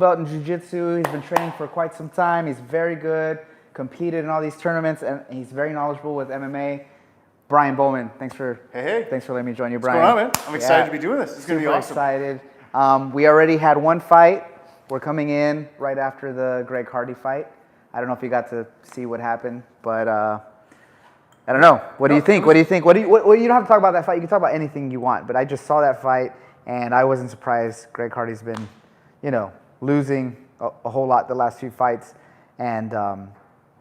belt in jiu-jitsu. He's been training for quite some time. He's very good, competed in all these tournaments, and he's very knowledgeable with MMA. Brian Bowman, thanks for letting me join you, Brian. What's going on, man? I'm excited to be doing this. It's going to be awesome. Excited. We already had one fight. We're coming in right after the Greg Hardy fight. I don't know if you got to see what happened, but I don't know. What do you think? You don't have to talk about that fight. You can talk about anything you want, but I just saw that fight, and I wasn't surprised. Greg Hardy's been, losing a whole lot the last few fights, and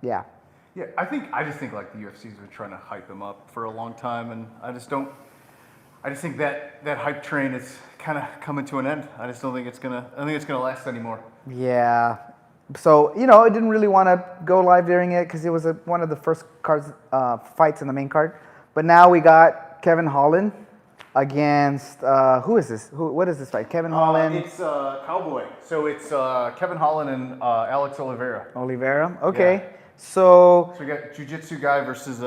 yeah. Yeah, I just think like the UFC's been trying to hype him up for a long time, and I just think that hype train is kind of coming to an end. I just don't think it's gonna last anymore. Yeah. So, I didn't really want to go live during it because it was one of the first fights in the main card. But now we got Kevin Holland against, who is this? What is this fight? Kevin Holland? It's Cowboy. So it's Kevin Holland and Alex Oliveira. Oliveira? Okay. Yeah. So we got jiu-jitsu guy versus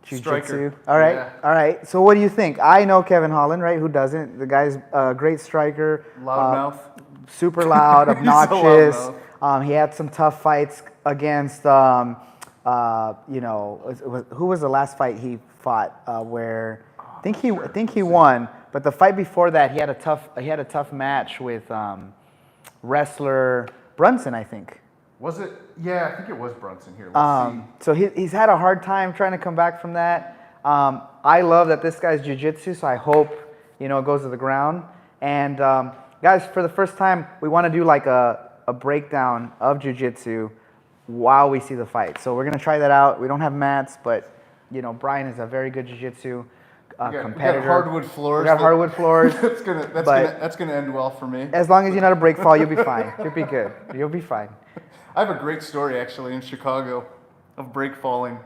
striker. All right. Yeah. All right. So what do you think? I know Kevin Holland, right? Who doesn't? The guy's a great striker. Loudmouth. Super loud, obnoxious. He had some tough fights against, who was the last fight he fought? Where I think he won, but the fight before that he had a tough match with wrestler Brunson, I think. Was it? Yeah, I think it was Brunson here. Let's see. So he's had a hard time trying to come back from that. I love that this guy's jiu-jitsu, so I hope it goes to the ground. And guys, for the first time, we want to do like a breakdown of jiu-jitsu while we see the fight. So we're gonna try that out. We don't have mats, but Brian is a very good jiu-jitsu competitor. We got hardwood floors. That's gonna end well for me. As long as you're not a break fall, you'll be fine. You'll be good. You'll be fine. I have a great story actually in Chicago of break falling.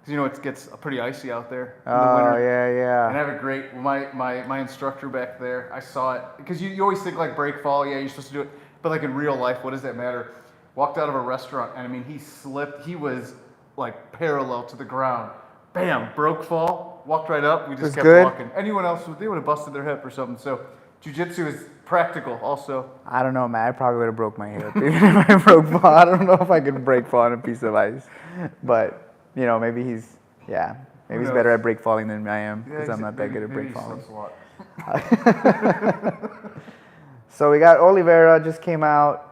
Because it gets pretty icy out there in the winter. Yeah. And I have a great, my instructor back there, I saw it. Because you always think like break fall, yeah, you're supposed to do it. But like in real life, what does that matter? Walked out of a restaurant, and he slipped. He was like parallel to the ground. Bam, broke fall, walked right up. We just kept walking. Anyone else, they would have busted their hip or something. So jiu-jitsu is practical also. I don't know, man. I probably would have broke my hip. Even if I broke fall, I don't know if I could break fall on a piece of ice. But maybe he's better at break falling than I am because I'm not that good at break falling. So we got Oliveira just came out.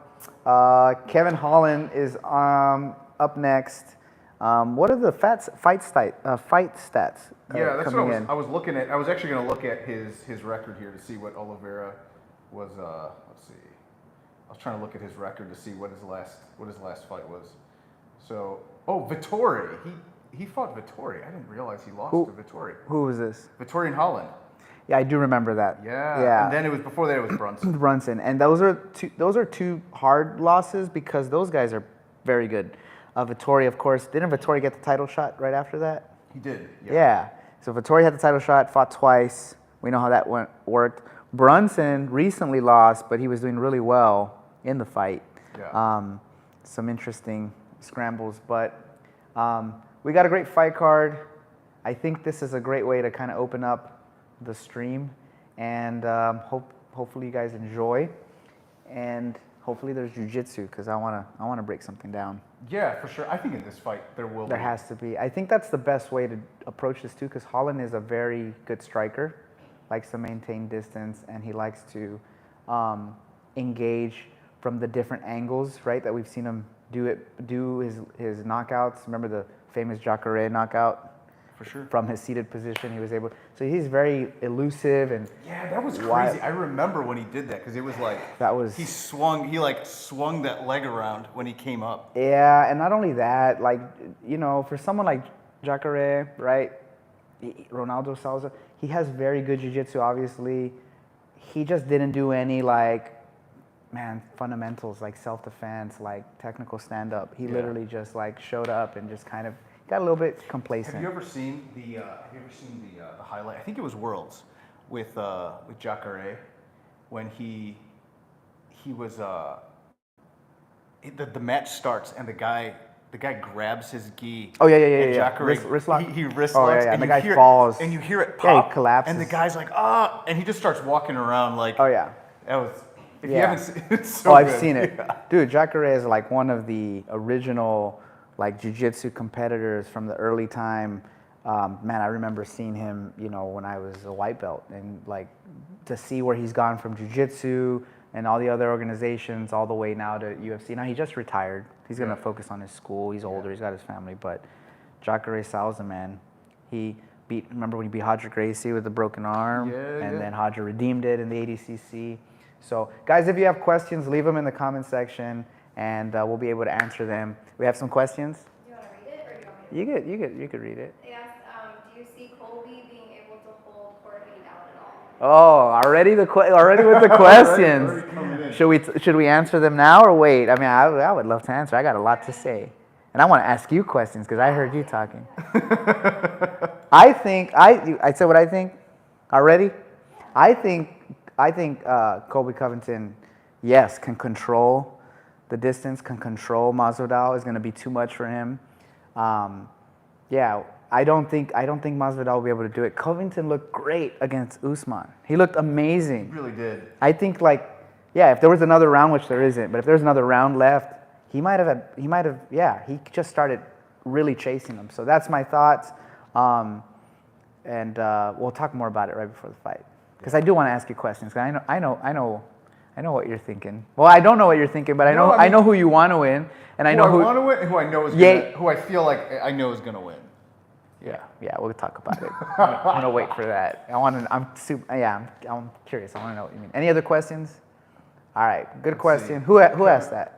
Kevin Holland is up next. What are the fight stats? Yeah, that's what I was looking at. I was actually going to look at his record here to see what Oliveira was. Let's see. I was trying to look at his record to see what his last fight was. So, Vettori. He fought Vettori. I didn't realize he lost to Vettori. Who was this? Vettori and Holland. Yeah, I do remember that. Yeah. And then before that it was Brunson. Brunson, and those are two hard losses because those guys are very good. Vettori, of course, didn't Vettori get the title shot right after that? He did. Yeah. So Vettori had the title shot, fought twice. We know how that worked. Brunson recently lost, but he was doing really well in the fight. Yeah. Some interesting scrambles, but we got a great fight card. I think this is a great way to kind of open up the stream, and hopefully you guys enjoy, and hopefully there's jiu-jitsu because I wanna break something down. Yeah, for sure. I think in this fight there has to be. I think that's the best way to approach this too, because Holland is a very good striker, likes to maintain distance, and he likes to engage from the different angles, right? That we've seen him do his knockouts. Remember the famous Jacare knockout? For sure. From his seated position, he was able. So he's very elusive and. Yeah, that was crazy. I remember when he did that because it was like. He swung that leg around when he came up. Yeah, and not only that, for someone like Jacare, right? Ronaldo Salza, he has very good jiu-jitsu. Obviously, he just didn't do any fundamentals like self-defense, like technical stand-up. He literally just showed up and just kind of. Got a little bit complacent. Have you ever seen the highlight? I think it was Worlds with Jacare when he was the match starts and the guy grabs his gi. Oh yeah. Jacare, wrist lock. He wrist locks. Yeah. And the guy falls. And you hear it pop. Yeah, he collapses. And the guy's like, and he just starts walking around like. Oh yeah. It If you haven't seen it, it's so Oh, I've good. seen it. Yeah. Dude, Jacare is like one of the original like jiu-jitsu competitors from the early time. Man, I remember seeing him, you know, when I was a white belt, and like to see where he's gone from jiu-jitsu and all the other organizations all the way now to UFC. Now he just retired. He's gonna focus on his school. He's older. He's got his family, but Jacare Souza, man, he beat. Remember when he beat Hodger Gracie with the broken arm, and then Hodger redeemed it in the ADCC. So, guys, if you have questions, leave them in the comment section, and we'll be able to answer them. We have some questions. Do you want to read it, or do you want me to? You could read it. They asked, do you see Colby being able to hold Jorge down at all? Oh, already with the questions. Should we answer them now or wait? I mean, I would love to answer. I got a lot to say, and I want to ask you questions because I heard you talking. I said what I think already. I think Colby Covington, yes, can control the distance, can control Masvidal. Is going to be too much for him. Yeah, I don't think Masvidal will be able to do it. Covington looked great against Usman. He looked amazing. He really did. I think if there was another round, which there isn't, but if there's another round left, he he just started really chasing him. So that's my thoughts. And we'll talk more about it right before the fight. Because I do want to ask you questions. Because I know what you're thinking. Well, I don't know what you're thinking, but I know who you want to win, and I know who want to win, and who I know is who I feel like I know is gonna win. Yeah, we'll talk about it. I'm gonna wait for that. I'm curious. I want to know what you mean. Any other questions? All right, good question. Who asked that?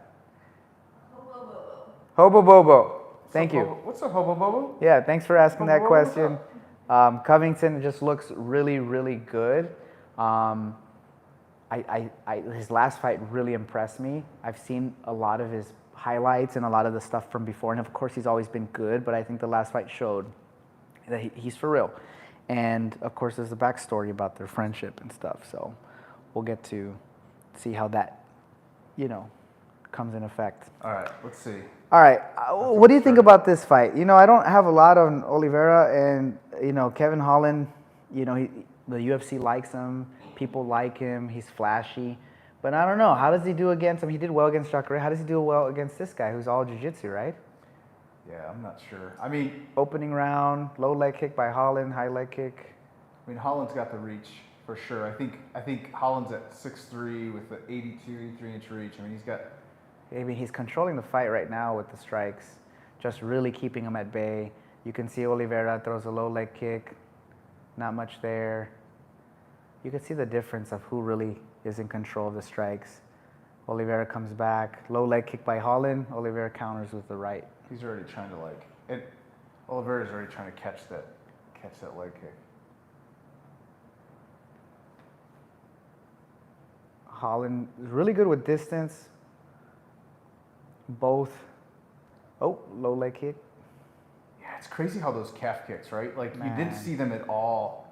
Hobo Bobo. Thank you. What's up, Hobo Bobo? Yeah, thanks for asking that Hobo, question. Covington just looks really, really good. His last fight really impressed me. I've seen a lot of his highlights and a lot of the stuff from before, and of course he's always been good, but I think the last fight showed that he's for real. And of course there's the backstory about their friendship and stuff, so we'll get to see how that, comes in effect. All right, let's see. All right, what do you think about this fight? I don't have a lot on Oliveira, and Kevin Holland. The UFC likes him. People like him. He's flashy, but I don't know. How does he do against him? He did well against Jacare. How does he do well against this guy who's all jiu-jitsu, right? Yeah, I'm not sure. I mean, opening round, low leg kick by Holland, high leg kick. I mean, Holland's got the reach for sure. I think Holland's at 6'3" with the 83-inch reach. I mean, he's controlling the fight right now with the strikes, just really keeping him at bay. You can see Oliveira throws a low leg kick, not much there. You can see the difference of who really is in control of the strikes. Oliveira comes back, low leg kick by Holland. Oliveira counters with the right. He's already trying to and Oliveira's already trying to catch that leg kick. Holland is really good with distance. Both. Oh, low leg kick. Yeah, it's crazy how those calf kicks, right? Like, Man. You didn't see them at all.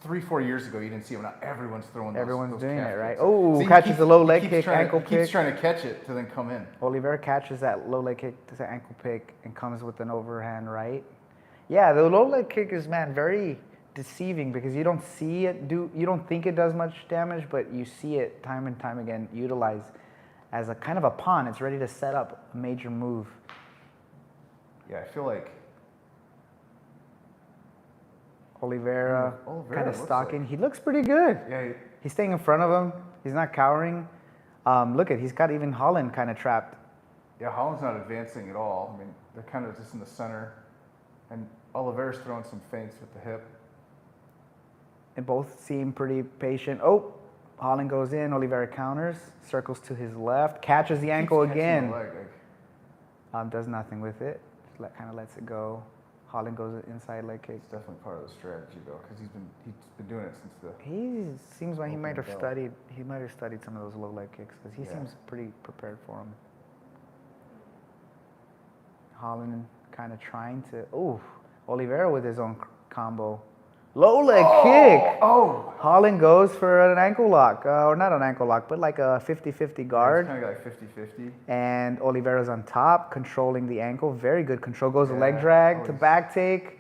3-4 years ago, you didn't see them. Now everyone's throwing those. Everyone's doing calf it, right? kicks. Oh, catches the low leg kick, ankle He pick. keeps trying to catch it to then come in. Oliveira catches that low leg kick, does an ankle pick, and comes with an overhand right. Yeah, the low leg kick is, very deceiving because you don't see it you don't think it does much damage, but you see it time and time again utilized as a kind of a pawn. It's ready to set up a major move. Yeah, I feel like Oliveira kind of stalking. He looks pretty good. Yeah. He's staying in front of him. He's not cowering. He's got even Holland kind of trapped. Yeah, Holland's not advancing at all. I mean, they're kind of just in the center. And Oliveira's throwing some feints with the hip. And both seem pretty patient. Oh, Holland goes in. Oliveira counters. Circles to his left. Catches the ankle again. The leg. Does nothing with it. Just kind of lets it go. Holland goes inside leg kick. It's definitely part of the strategy though, because he's been doing it since the. He seems like he might have studied. He might have studied some of those low leg kicks because he seems pretty prepared for them. Holland kind of trying to. Oh, Oliveira with his own combo. Low leg kick. Oh. Holland goes for an ankle lock, or not an ankle lock, but like a 50-50 guard. Yeah, it's kind of like 50-50. And Oliveira's on top, controlling the ankle. Very good control. Goes a leg drag to back take.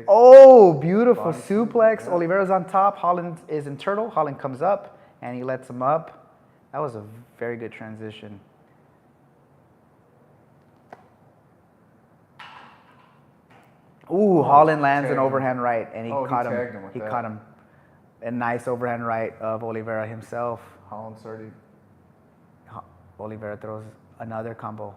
Oh, beautiful suplex. Oliveira's on top. Holland is in turtle. Holland comes up, and he lets him up. That was a very good transition. Ooh, Holland lands an overhand right, and he caught him. Tagged him with He that. caught him. A nice overhand right of Oliveira himself. Holland's already. Oliveira throws another combo.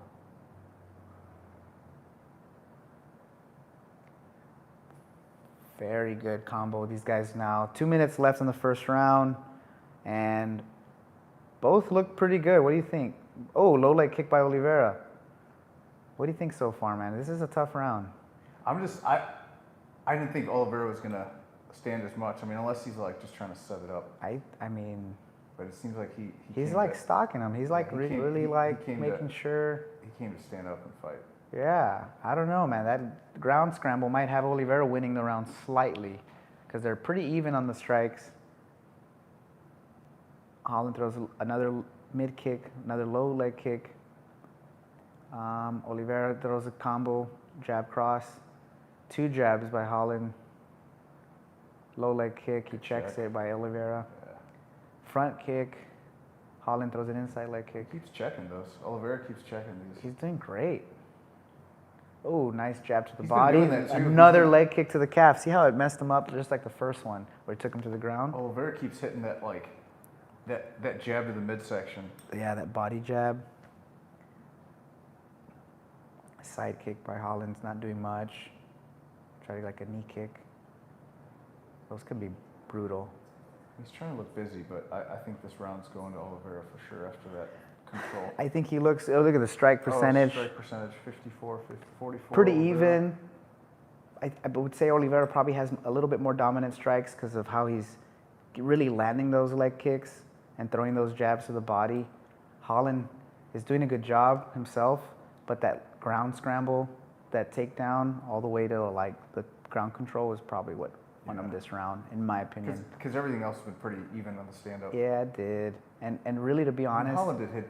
Very good combo. These guys now. 2 minutes left in the first round, and both look pretty good. What do you think? Oh, low leg kick by Oliveira. What do you think so far, man? This is a tough round. I didn't think Oliveira was gonna stand as much. I mean, unless he's like just trying to set it up. I mean, But it seems like he's like stalking him. He's like really making sure. He came to stand up and fight. Yeah, I don't know, man. That ground scramble might have Oliveira winning the round slightly, because they're pretty even on the strikes. Holland throws another mid kick, another low leg kick. Oliveira throws a combo, jab cross. 2 jabs by Holland. Low leg kick, he checks it by Oliveira. Yeah. Front kick, Holland throws an inside leg kick. Keeps checking those. Oliveira keeps checking these. He's doing great. Oh, nice jab to the He's been body. doing that too. Another leg kick to the calf. See how it messed him up, just like the first one, where he took him to the ground? Oliveira keeps hitting that that jab to the midsection. Yeah, that body jab. Side kick by Holland's not doing much. Try like a knee kick. Those could be brutal. He's trying to look busy, but I think this round's going to Oliveira for sure after that control. I think he looks, oh, look at the strike percentage. Strike percentage, 54, 44. Pretty Oliveira. even. I would say Oliveira probably has a little bit more dominant strikes because of how he's really landing those leg kicks and throwing those jabs to the body. Holland is doing a good job himself, but that ground scramble, that takedown, all the way to like the ground control was probably what won him this round, in my opinion. Because everything else has been pretty even on the stand-up. Yeah, it did. And really, to be honest, Holland did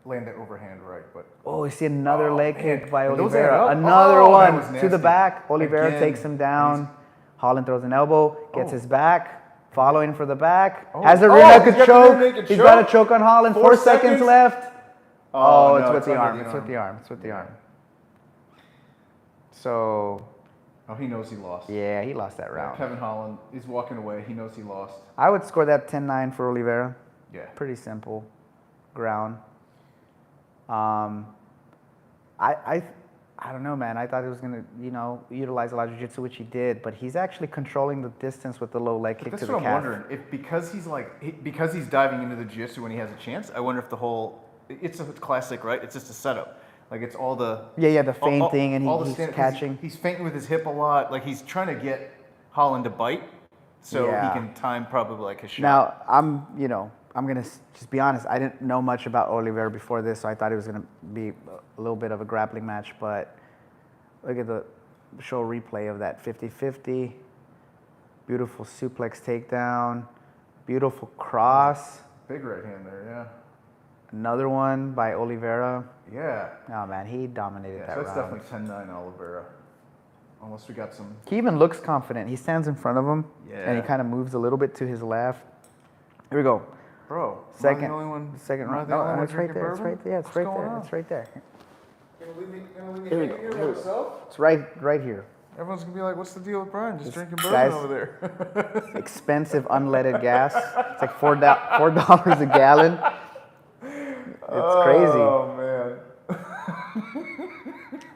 land that overhand right, but oh, you see another leg man. kick by And those Oliveira. add up. Another Oh, that was one to the nasty. back. Oliveira Again. takes him down. Holland throws an elbow, gets Oh. his back, following for the back. Oh. Has a Oh, rear he's naked got the choke. rear naked He's choke. got a choke on Holland. 4 seconds seconds? left. Oh, it's no, with the under arm. the It's with arm. the arm. It's with the arm. So, oh, he knows he lost. yeah, he lost that round. Kevin Holland is walking away. He knows he lost. I would score that 10-9 for Oliveira. Yeah. Pretty simple ground. I don't know, man. I thought he was going to, utilize a lot of jiu-jitsu, which he did, but he's actually controlling the distance with the low leg kick That's to the what I'm calf. wondering. If because he's diving into the jiu-jitsu when he has a chance, I wonder if the whole it's a classic, right? It's just a setup. Like it's all the The feint thing, and all the he's stand- catching. He's feinting with his hip a lot. Like he's trying to get Holland to bite, so Yeah. he can time probably like his shot. Now, I'm going to just be honest. I didn't know much about Oliveira before this, so I thought it was going to be a little bit of a grappling match, but look at the show replay of that 50-50. Beautiful suplex takedown. Beautiful cross. Big right hand there, yeah. Another one by Oliveira. Yeah. Oh, man, he dominated Yeah, that so that's round. definitely 10-9 Oliveira. Unless we got some. He even looks confident. He stands in front of him, and he Yeah. kind of moves a little bit to his left. Here we go. Bro, Second, am I the only one? second am I round. the only Oh, one it's right drinking there. It's bourbon? right there. It's What's right going there. on? It's right there. Gonna leave me Here we hanging go. here by Here we go. myself? It's right here. Everyone's gonna be like, "What's the deal with Brian? Just This drinking bourbon guy's- over there." Expensive unleaded gas. It's like $4 a gallon. It's crazy. Oh man,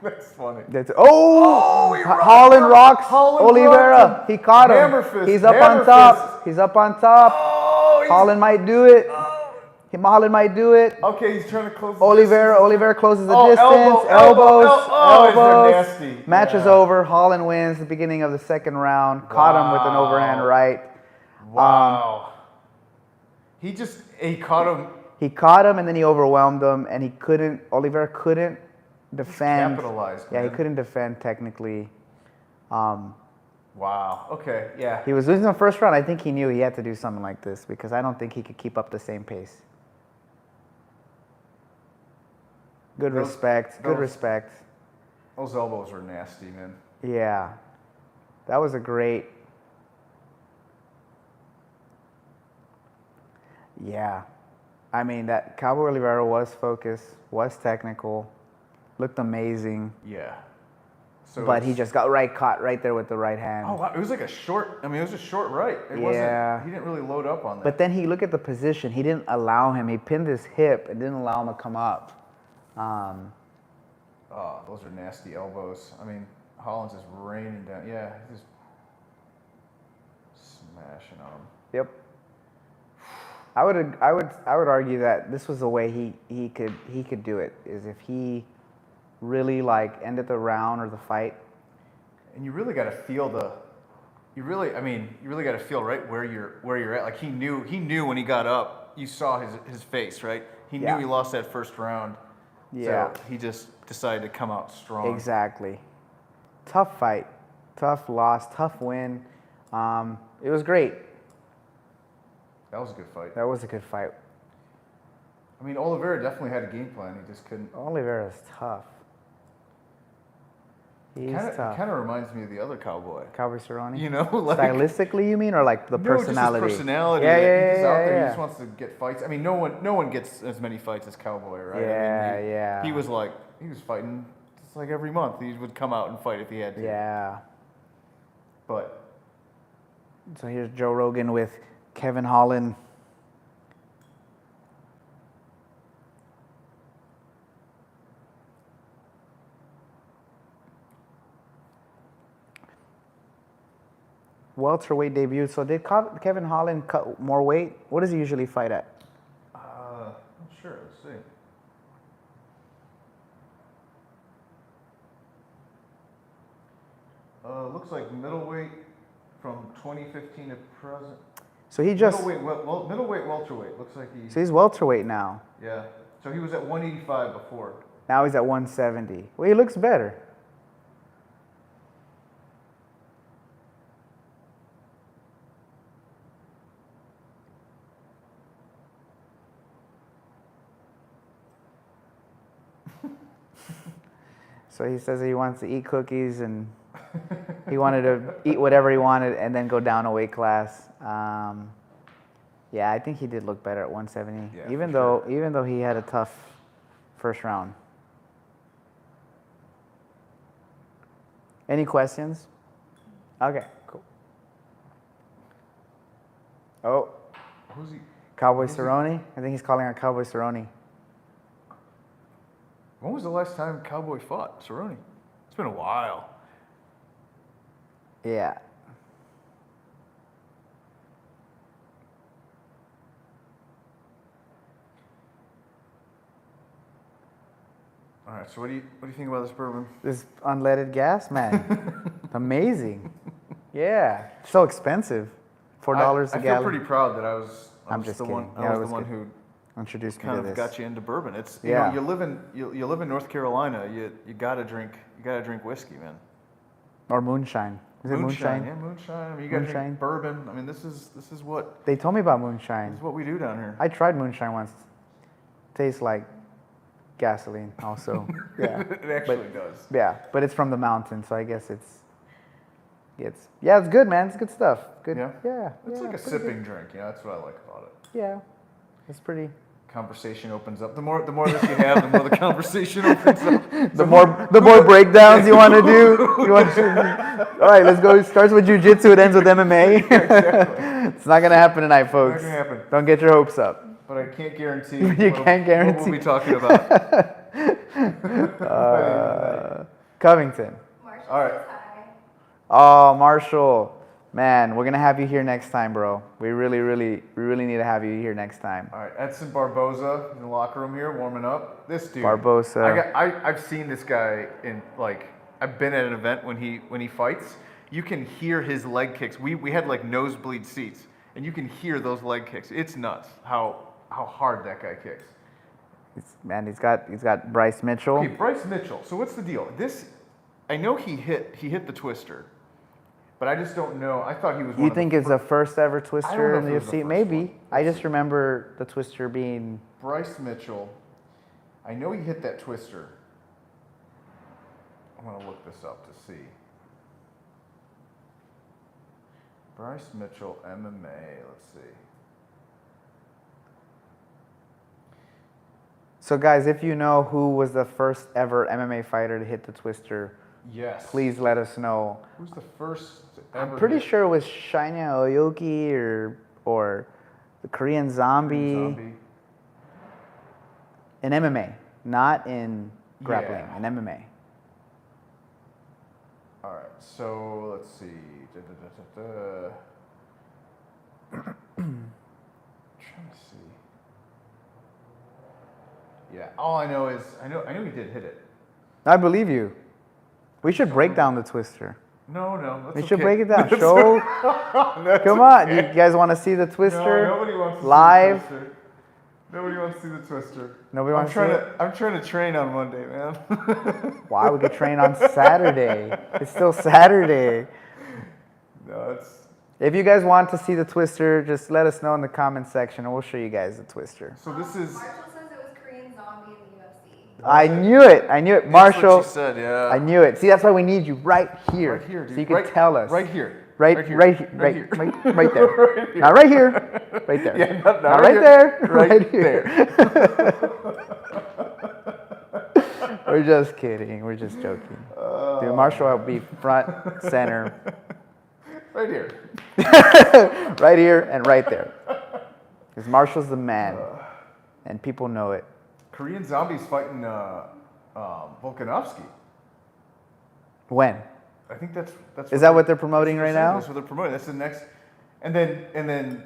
that's funny. Holland rocks Holland Oliveira. rocked him. He caught him. Hammer fist, He's up hammer on top. fist. He's up on top. Oh, Holland might do it. Holland might do it. Okay, he's trying to close. the Oliveira closes the Oh, distance. elbow, Elbows. these are nasty. Match is Yeah. over. Holland wins the beginning of the second round. Caught him with an Wow. overhand right. Wow. He caught him. He caught him and then he overwhelmed him, and Oliveira couldn't defend. Capitalized. Yeah, he man. couldn't defend technically. Wow. Okay. Yeah. He was losing the first round. I think he knew he had to do something like this because I don't think he could keep up the same pace. Good respect. Good those- respect. Those elbows were nasty, man. Yeah. That was a great. Yeah. I mean, that Cowboy Cerrone was focused, was technical, looked amazing, Yeah. So but he just got caught right there with the right hand. Oh wow, it was like a short. I mean, it was a short right. It Yeah. wasn't. He didn't really load up on that. But then he look at the position. He didn't allow him. He pinned his hip and didn't allow him to come up. Oh, those are nasty elbows. I mean, Holland's just raining down. Yeah, he's just smashing on him. Yep. I would argue that this was the way he could do it, is if he really like ended the round or the fight. And you really got to feel you really got to feel right where you're at. Like he knew when he got up. You saw his face, right? He knew he lost that first round. Yeah. So he just decided to come out strong. Exactly. Tough fight, tough loss, tough win. It was great. That was a good fight. That was a good fight. I mean, Oliveira definitely had a game plan. He just couldn't. Oliveira's tough. He's tough. Kind of reminds me of the other cowboy. Cowboy Cerrone. You know, like stylistically, you mean, or like the personality? Just his personality. Yeah, He's just out there. yeah. He just wants to get fights. I mean, no one gets as many fights as Cowboy, right? Yeah, I mean, yeah. He was fighting just like every month. He would come out and fight if he had to. Yeah. But So here's Joe Rogan with Kevin Holland. Welterweight debut. So did Kevin Holland cut more weight? What does he usually fight at? I'm sure. Let's see. Looks like middleweight from 2015 to present. So he just Middleweight, welterweight. Looks like he. so he's welterweight now. Yeah. So he was at 185 before. Now he's at 170. Well, he looks better. So he says that he wants to eat cookies and he wanted to eat whatever he wanted and then go down a weight class. Yeah, I think he did look better at 170, Yeah, even for though he had a tough first round. Any questions? Okay, cool. Oh, Who's he? Cowboy Cerrone. I think he's calling out Cowboy Cerrone. When was the last time Cowboy fought Cerrone? It's been a while. Yeah. All right. So what do you think about this bourbon? This unleaded gas, man. Amazing. Yeah. So expensive. $4 a I feel gallon. pretty proud that I was just the one. kidding. I Yeah, was it the was one good. who Introduced me kind to of this. got you into bourbon. It's you Yeah. know, you live in North Carolina. You gotta drink whiskey, man. Or moonshine. Is it moonshine? Yeah, moonshine. I mean, you gotta Moonshine. drink bourbon. I mean, this is what They told me about moonshine. we do down here. I tried moonshine once. Tastes like gasoline also. Yeah. It actually does. Yeah, but it's from the mountain, so I guess it's good, man. It's good stuff. Good. Yeah? Yeah. It's yeah, like a pretty sipping good. drink. You know, that's what I like about it. Yeah. It's pretty. Conversation opens up. The more this you have, the more the conversation opens up. The more breakdowns you want to do. All right, let's go. It starts with jiu-jitsu, it ends with MMA. It's not gonna happen tonight, folks. Not gonna happen. Don't get your hopes up. But I can't guarantee. You can't guarantee. What we'll be talking about. Covington. Marshall All right. says hi. Oh, Marshall. Man, we're gonna have you here next time, bro. We really need to have you here next time. All right, Edson Barboza in the locker room here, warming up. This dude, Barboza. I've seen this guy in I've been at an event when he fights. You can hear his leg kicks. We had like nosebleed seats, and you can hear those leg kicks. It's nuts how hard that guy kicks. He's got Bryce Mitchell. Okay, Bryce Mitchell. So what's the deal? I know he hit the twister, but I just don't know. I thought he was. You think it's the first ever twister in know the if it was the UFC? first Maybe. one. I just remember the twister being. Bryce Mitchell. I know he hit that twister. I'm gonna look this up to see. Bryce Mitchell MMA. Let's see. So guys, if you know who was the first ever MMA fighter to hit the twister, Yes. please let us know. Who's the first ever? I'm pretty hit? sure it was Shinya Aoyuki or the Korean Zombie, Zombie. in MMA, not in grappling, Yeah. in MMA. All right, so let's see. Trying to see. Yeah, all I know is I know he did hit it. I believe you. We should break down the twister. No, that's We okay. should break it down. That's Show. That's Come on, okay. you guys want to see the twister? No, nobody wants to live? see the twister. Nobody wants to see the twister. Nobody wants to see it? I'm trying to train on Monday, man. Why? We could train on Saturday. It's still Saturday. No, it's. If you guys want to see the twister, just let us know in the comment section and we'll show you guys the twister. So this is. Marshall says it was Korean Zombie in the UFC. I knew it. I knew it. Marshall. That's what she said, yeah. I knew it. See, that's why we need you right here. Right here, dude. So you can tell us. Right here. Right here. here. Right here. Right there. Right here. Not right here. Right there. Yeah, not Not right right there. here. Right here. We're just kidding. We're just joking. Dude, Marshall will be front, center, Right here. right here, and right there. Because Marshall's the man, and people know it. Korean Zombie's fighting Volkanovski. When? I think that's. Is that what they're promoting right now? That's what they're promoting. That's the next. And then.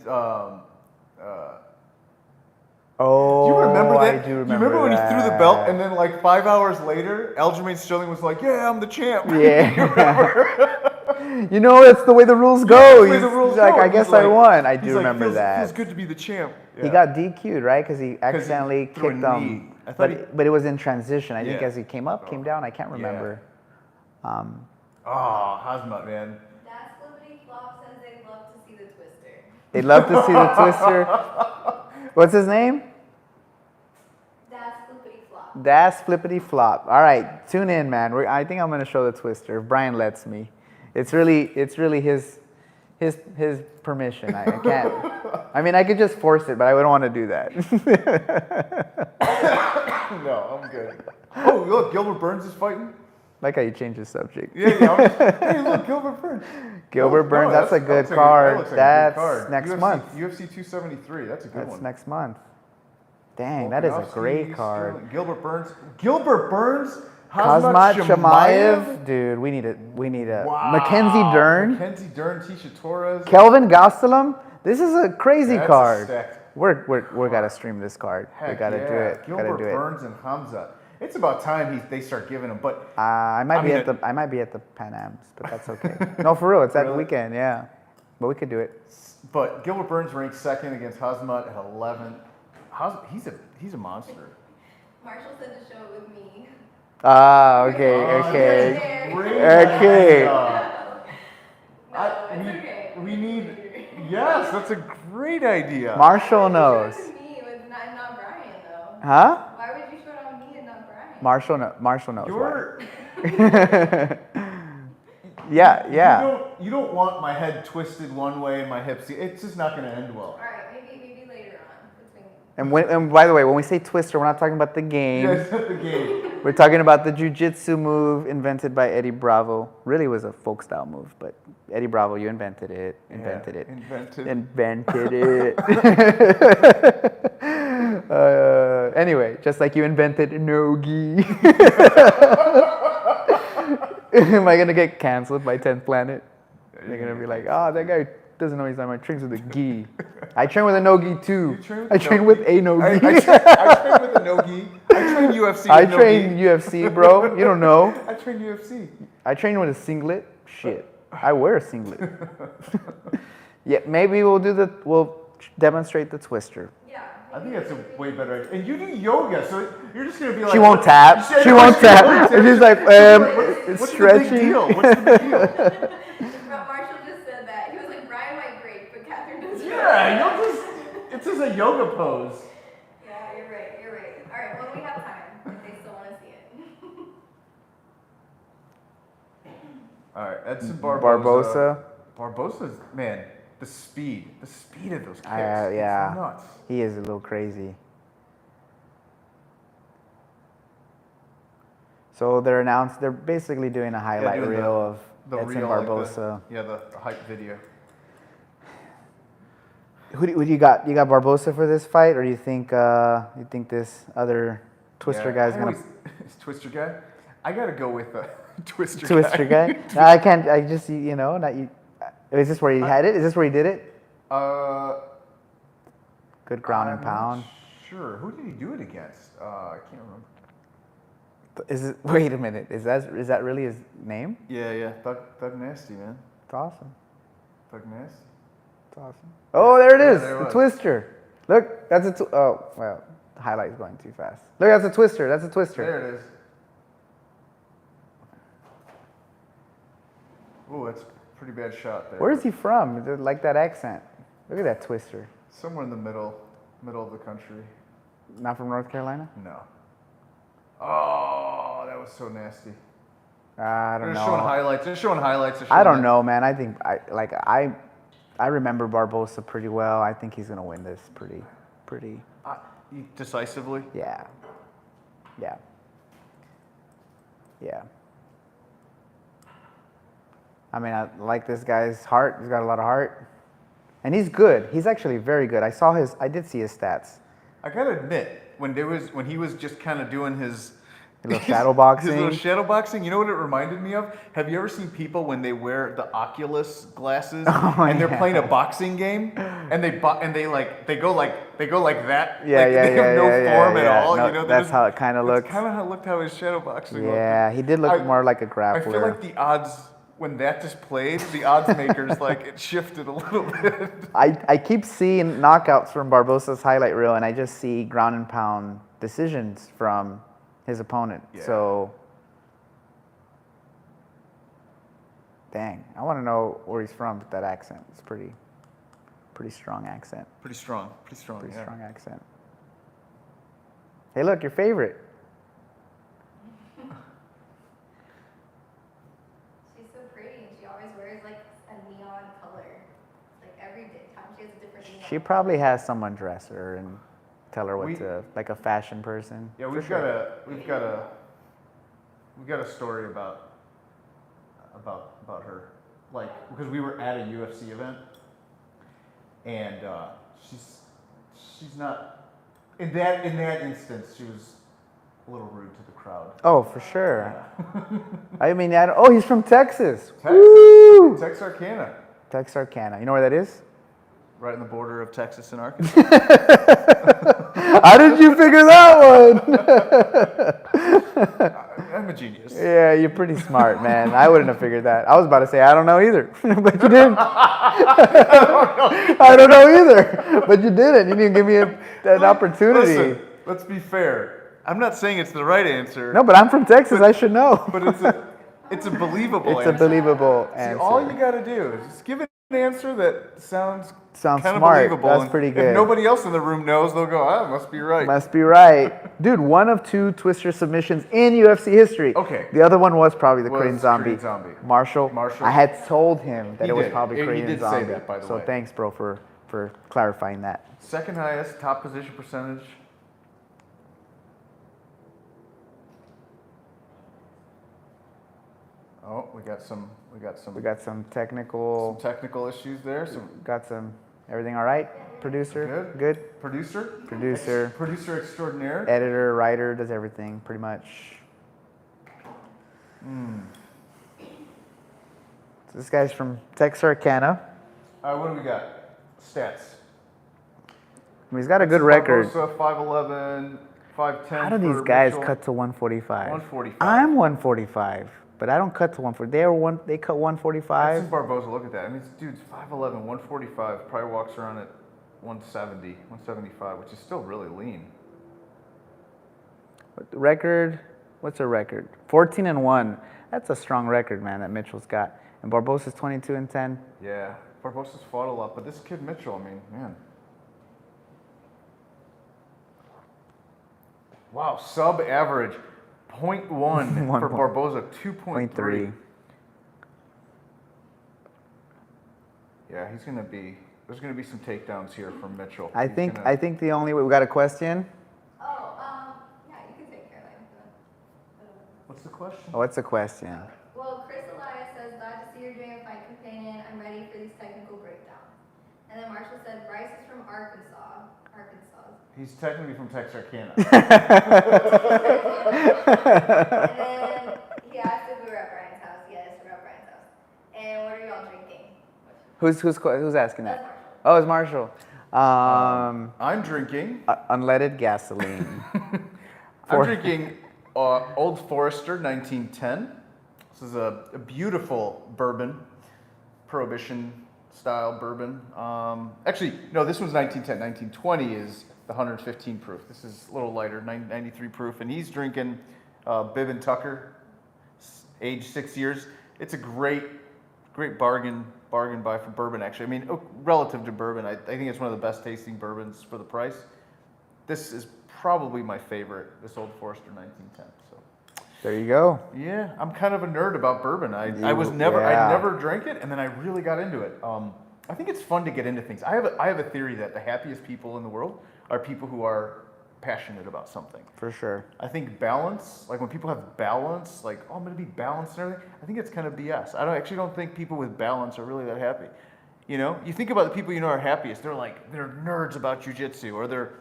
Oh, Do you remember that? I do remember. You remember when that. he threw the belt, and then like 5 hours later, Aljamain Sterling was like, "Yeah, I'm the champ." Yeah. You know, it's the way the rules go. That's the way He's the rules like, go. I He's guess like- I won. I he's do like, remember feels, that. Feels good to be the champ. He Yeah. got DQ'd, right? Because he 'Cause he accidentally threw a kicked knee. him. I thought But it was in transition. I think Yeah. as he came up, came down. I can't remember. Oh, Hazmat, man. That's Flippity Flop says they'd love to see the twister. They'd love to see the twister. What's his name? That's Flippity Flop. Das Flippity Flop. All right, tune in, man. I think I'm gonna show the twister if Brian lets me. It's really his permission. I can't. I mean, I could just force it, but I wouldn't want to do that. No, I'm good. Oh, look, Gilbert Burns is fighting. Like how you change the subject. Yeah. Hey, look, Gilbert Burns. Gilbert No, Burns. That's a good that card. looks like a That's good card. next UFC, month. UFC 273. That's a good That's one. next month. Dang, that is a Volkanovski, great card. Sterling, Gilbert Burns. Kazmat Shamaev, dude, we need a Wow. Mackenzie Dern, Mackenzie Dern, Tisha Torres. Kelvin Gastelum. This is a crazy That's a card. stacked we're gotta stream this card. We Heck gotta do yeah. it. Gilbert Gotta do it. Burns and Hamza. It's about time they start giving them. But I might be at the Pan Ams, but that's okay. No, for real, it's that Really? weekend, yeah. But we could do it. Gilbert Burns ranked second against Hazmat at 11. He's a monster. Marshall said to show it with me. Ah, okay. Great Okay. idea. No, it's okay. We need. Yes, that's a great idea. Marshall knows. Show it with me with not Brian though. Huh? Why would you show it on me and not Brian? Marshall knows. You're. why. Yeah. You don't want my head twisted one way and my hips. It's just not going to end well. All right, maybe later on. And by the way, when we say twister, we're not talking about the game. Yes, the game. We're talking about the jiu-jitsu move invented by Eddie Bravo. Really was a folk style move, but Eddie Bravo, you invented it. Invented it. Anyway, just like you invented no-gi. Am I gonna get canceled by 10th Planet? They're gonna be like, oh, that guy doesn't know he's not my trains with a gi. I train with a no-gi too. I train with a no-gi. I train with a no-gi. I train UFC I with train no-gi. UFC, bro. You don't know. I train UFC. I train with a singlet. Shit. I wear a singlet. Yeah, maybe we'll demonstrate the twister. Yeah. I think that's a way better idea. And you do yoga, so you're just going to be like... She won't tap. She won't tap. She's like, What's stretching. the big deal? What's the big deal? Marshall just said that. He was like, Brian might break, but Catherine does. Yeah, it's just a yoga pose. Yeah, you're right. All right, well, we have time if they still want to see it. All right, Edson Barboza. Barboza. Barboza's, man, the speed of those kicks. Yeah. It's nuts. He is a little crazy. So they're basically doing a highlight doing reel of the Edson real, Barboza. the hype video. Who do you got? You got Barboza for this fight, or you think this other Twister guy's gonna? Is Twister guy? I gotta go with Twister guy. Twister guy? No, I can't. I just not you. Is this where he had it? Is this where he did it? Good ground and pound. Sure. Who did he do it against? I can't remember. Wait a minute. Is that really his name? Yeah. Thug Nasty, man. It's awesome. Thug Nasty. It's awesome. Oh, there it is. There it The was. Twister. Look, that's a. Oh, well, the highlight's going too fast. Look, that's a Twister. That's a Twister. There it is. Ooh, that's a pretty bad shot there. Where is he from? Like that accent. Look at that Twister. Somewhere in the middle of the country. Not from North Carolina? No. Oh, that was so nasty. I don't They're know. showing highlights. They're showing highlights. I don't know, man. I think I remember Barboza pretty well. I think he's gonna win this pretty. Decisively. Yeah. I mean, I like this guy's heart. He's got a lot of heart, and he's good. He's actually very good. I did see his stats. I gotta admit, when he was just kind of doing his little shadow boxing. His little shadow boxing. You know what it reminded me of? Have you ever seen people when they wear the Oculus glasses and they're playing a boxing game and they go like that? Yeah, like, they have no form at all. No, you know, that's how it kind of looked. That's kind of how it looked how his shadow boxing looked. Yeah, he did look more like a grappler. I feel like the odds. When that just played, the odds makers like it shifted a little bit. I keep seeing knockouts from Barboza's highlight reel, and I just see ground and pound decisions from his opponent. Yeah. So, dang, I want to know where he's from with that accent. It's pretty strong accent. Pretty strong. Pretty strong accent. Hey, look, your favorite. She's so pretty, and she always wears like a neon color. Like every time she has a different neon. She probably has someone dress her and tell her what to, like a fashion person. Yeah, we've got a story about her, like because we were at a UFC event, and she's not in that instance she was a little rude to the crowd. Oh, for sure. I mean, he's from Texas. Woo! Texarkana. Texarkana. You know where that is? Right on the border of Texas and Arkansas. How did you figure that one? I'm a genius. Yeah, you're pretty smart, man. I wouldn't have figured that. I was about to say, I don't know either. But you didn't. I don't know either. But you didn't. You didn't give me an opportunity. Listen, let's be fair. I'm not saying it's the right answer. No, but I'm from Texas. I should know. But it's a believable It's answer. a believable answer. See, all you got to do is just give an answer that sounds kind of smart. believable. That's and pretty good. If nobody else in the room knows, they'll go, it must be right. Must be right. Dude, one of 2 Twister submissions in UFC history. Okay. The other one was probably the Korean Zombie. Korean Zombie. Marshall. I had told him that He it was did. probably He Korean did say Zombie. that, by the so way. thanks, bro, for clarifying that. Second highest top position percentage. Oh, we got some technical. some technical issues there. Everything all right? Producer? Good. Producer extraordinaire. Editor, writer, does everything pretty much. So this guy's from Texarkana. What do we got? Stats. I mean, he's got a good record. Barboza, 5'11", 5'10". How do these guys cut to 145? 145. I'm 145, but I don't cut to 140. They cut 145. Edson Barboza, look at that. I mean, this dude's 5'11", 145, probably walks around at 170, 175, which is still really lean. Record, what's a record? 14-1. That's a strong record, man, that Mitchell's got. And Barboza's 22-10. Yeah, Barboza's fought a lot, but this kid Mitchell, I mean, man. Wow, sub-average, 0.1 for Barboza, 2.3. Yeah, there's going to be some takedowns here from Mitchell. I think the only way, we got a question? Oh, yeah, you can take Caroline. What's the question? What's the question? Well, Chris Elias says, glad to see you're doing a fight companion. I'm ready for these technical breakdowns. And then Marshall said, Bryce is from Arkansas. He's technically from Texarkana. And then he asked if we were at Brian's house. Yes, we're at Brian's house. And what are y'all drinking? Who's asking That's that? Marshall. Oh, it's Marshall. I'm drinking. Unleaded gasoline. I'm drinking Old Forester 1910. This is a beautiful bourbon, Prohibition style bourbon. Actually, no, this one's 1910. 1920 is the 115 proof. This is a little lighter, 93 proof. And he's drinking Bibb and Tucker, aged 6 years. It's a great bargain buy for bourbon, actually. I mean, relative to bourbon, I think it's one of the best tasting bourbons for the price. This is probably my favorite, this Old Forester 1910. So There you go. yeah, I'm kind of a nerd about bourbon. I never drank it, and then I really got into it. I think it's fun to get into things. I have a theory that the happiest people in the world are people who are passionate about something. For sure. I think balance, like when people have balance, like, oh, I'm going to be balanced and everything, I think it's kind of BS. I actually don't think people with balance are really that happy. You know, you think about the people you know are happiest, they're nerds about jujitsu, or they're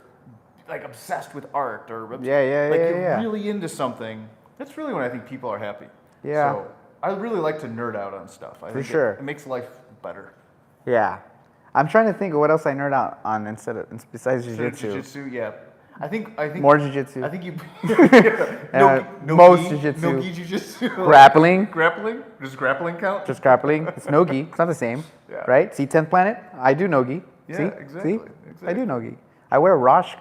like obsessed with art, or you're really into something. That's really when I think people are happy. Yeah. So I really like to nerd out on stuff. I think sure. It makes life better. Yeah. I'm trying to think of what else I nerd out on besides jiu-jitsu. Jiu-jitsu, yeah. I think More jiu-jitsu. I think you most jiu-jitsu. no-gi jiu-jitsu. Grappling. Grappling? Does grappling count? Just grappling. It's no-gi. It's not the same. Yeah. Right? See 10th Planet? I do no-gi. Yeah, See? exactly. I do no-gi. I wear a rash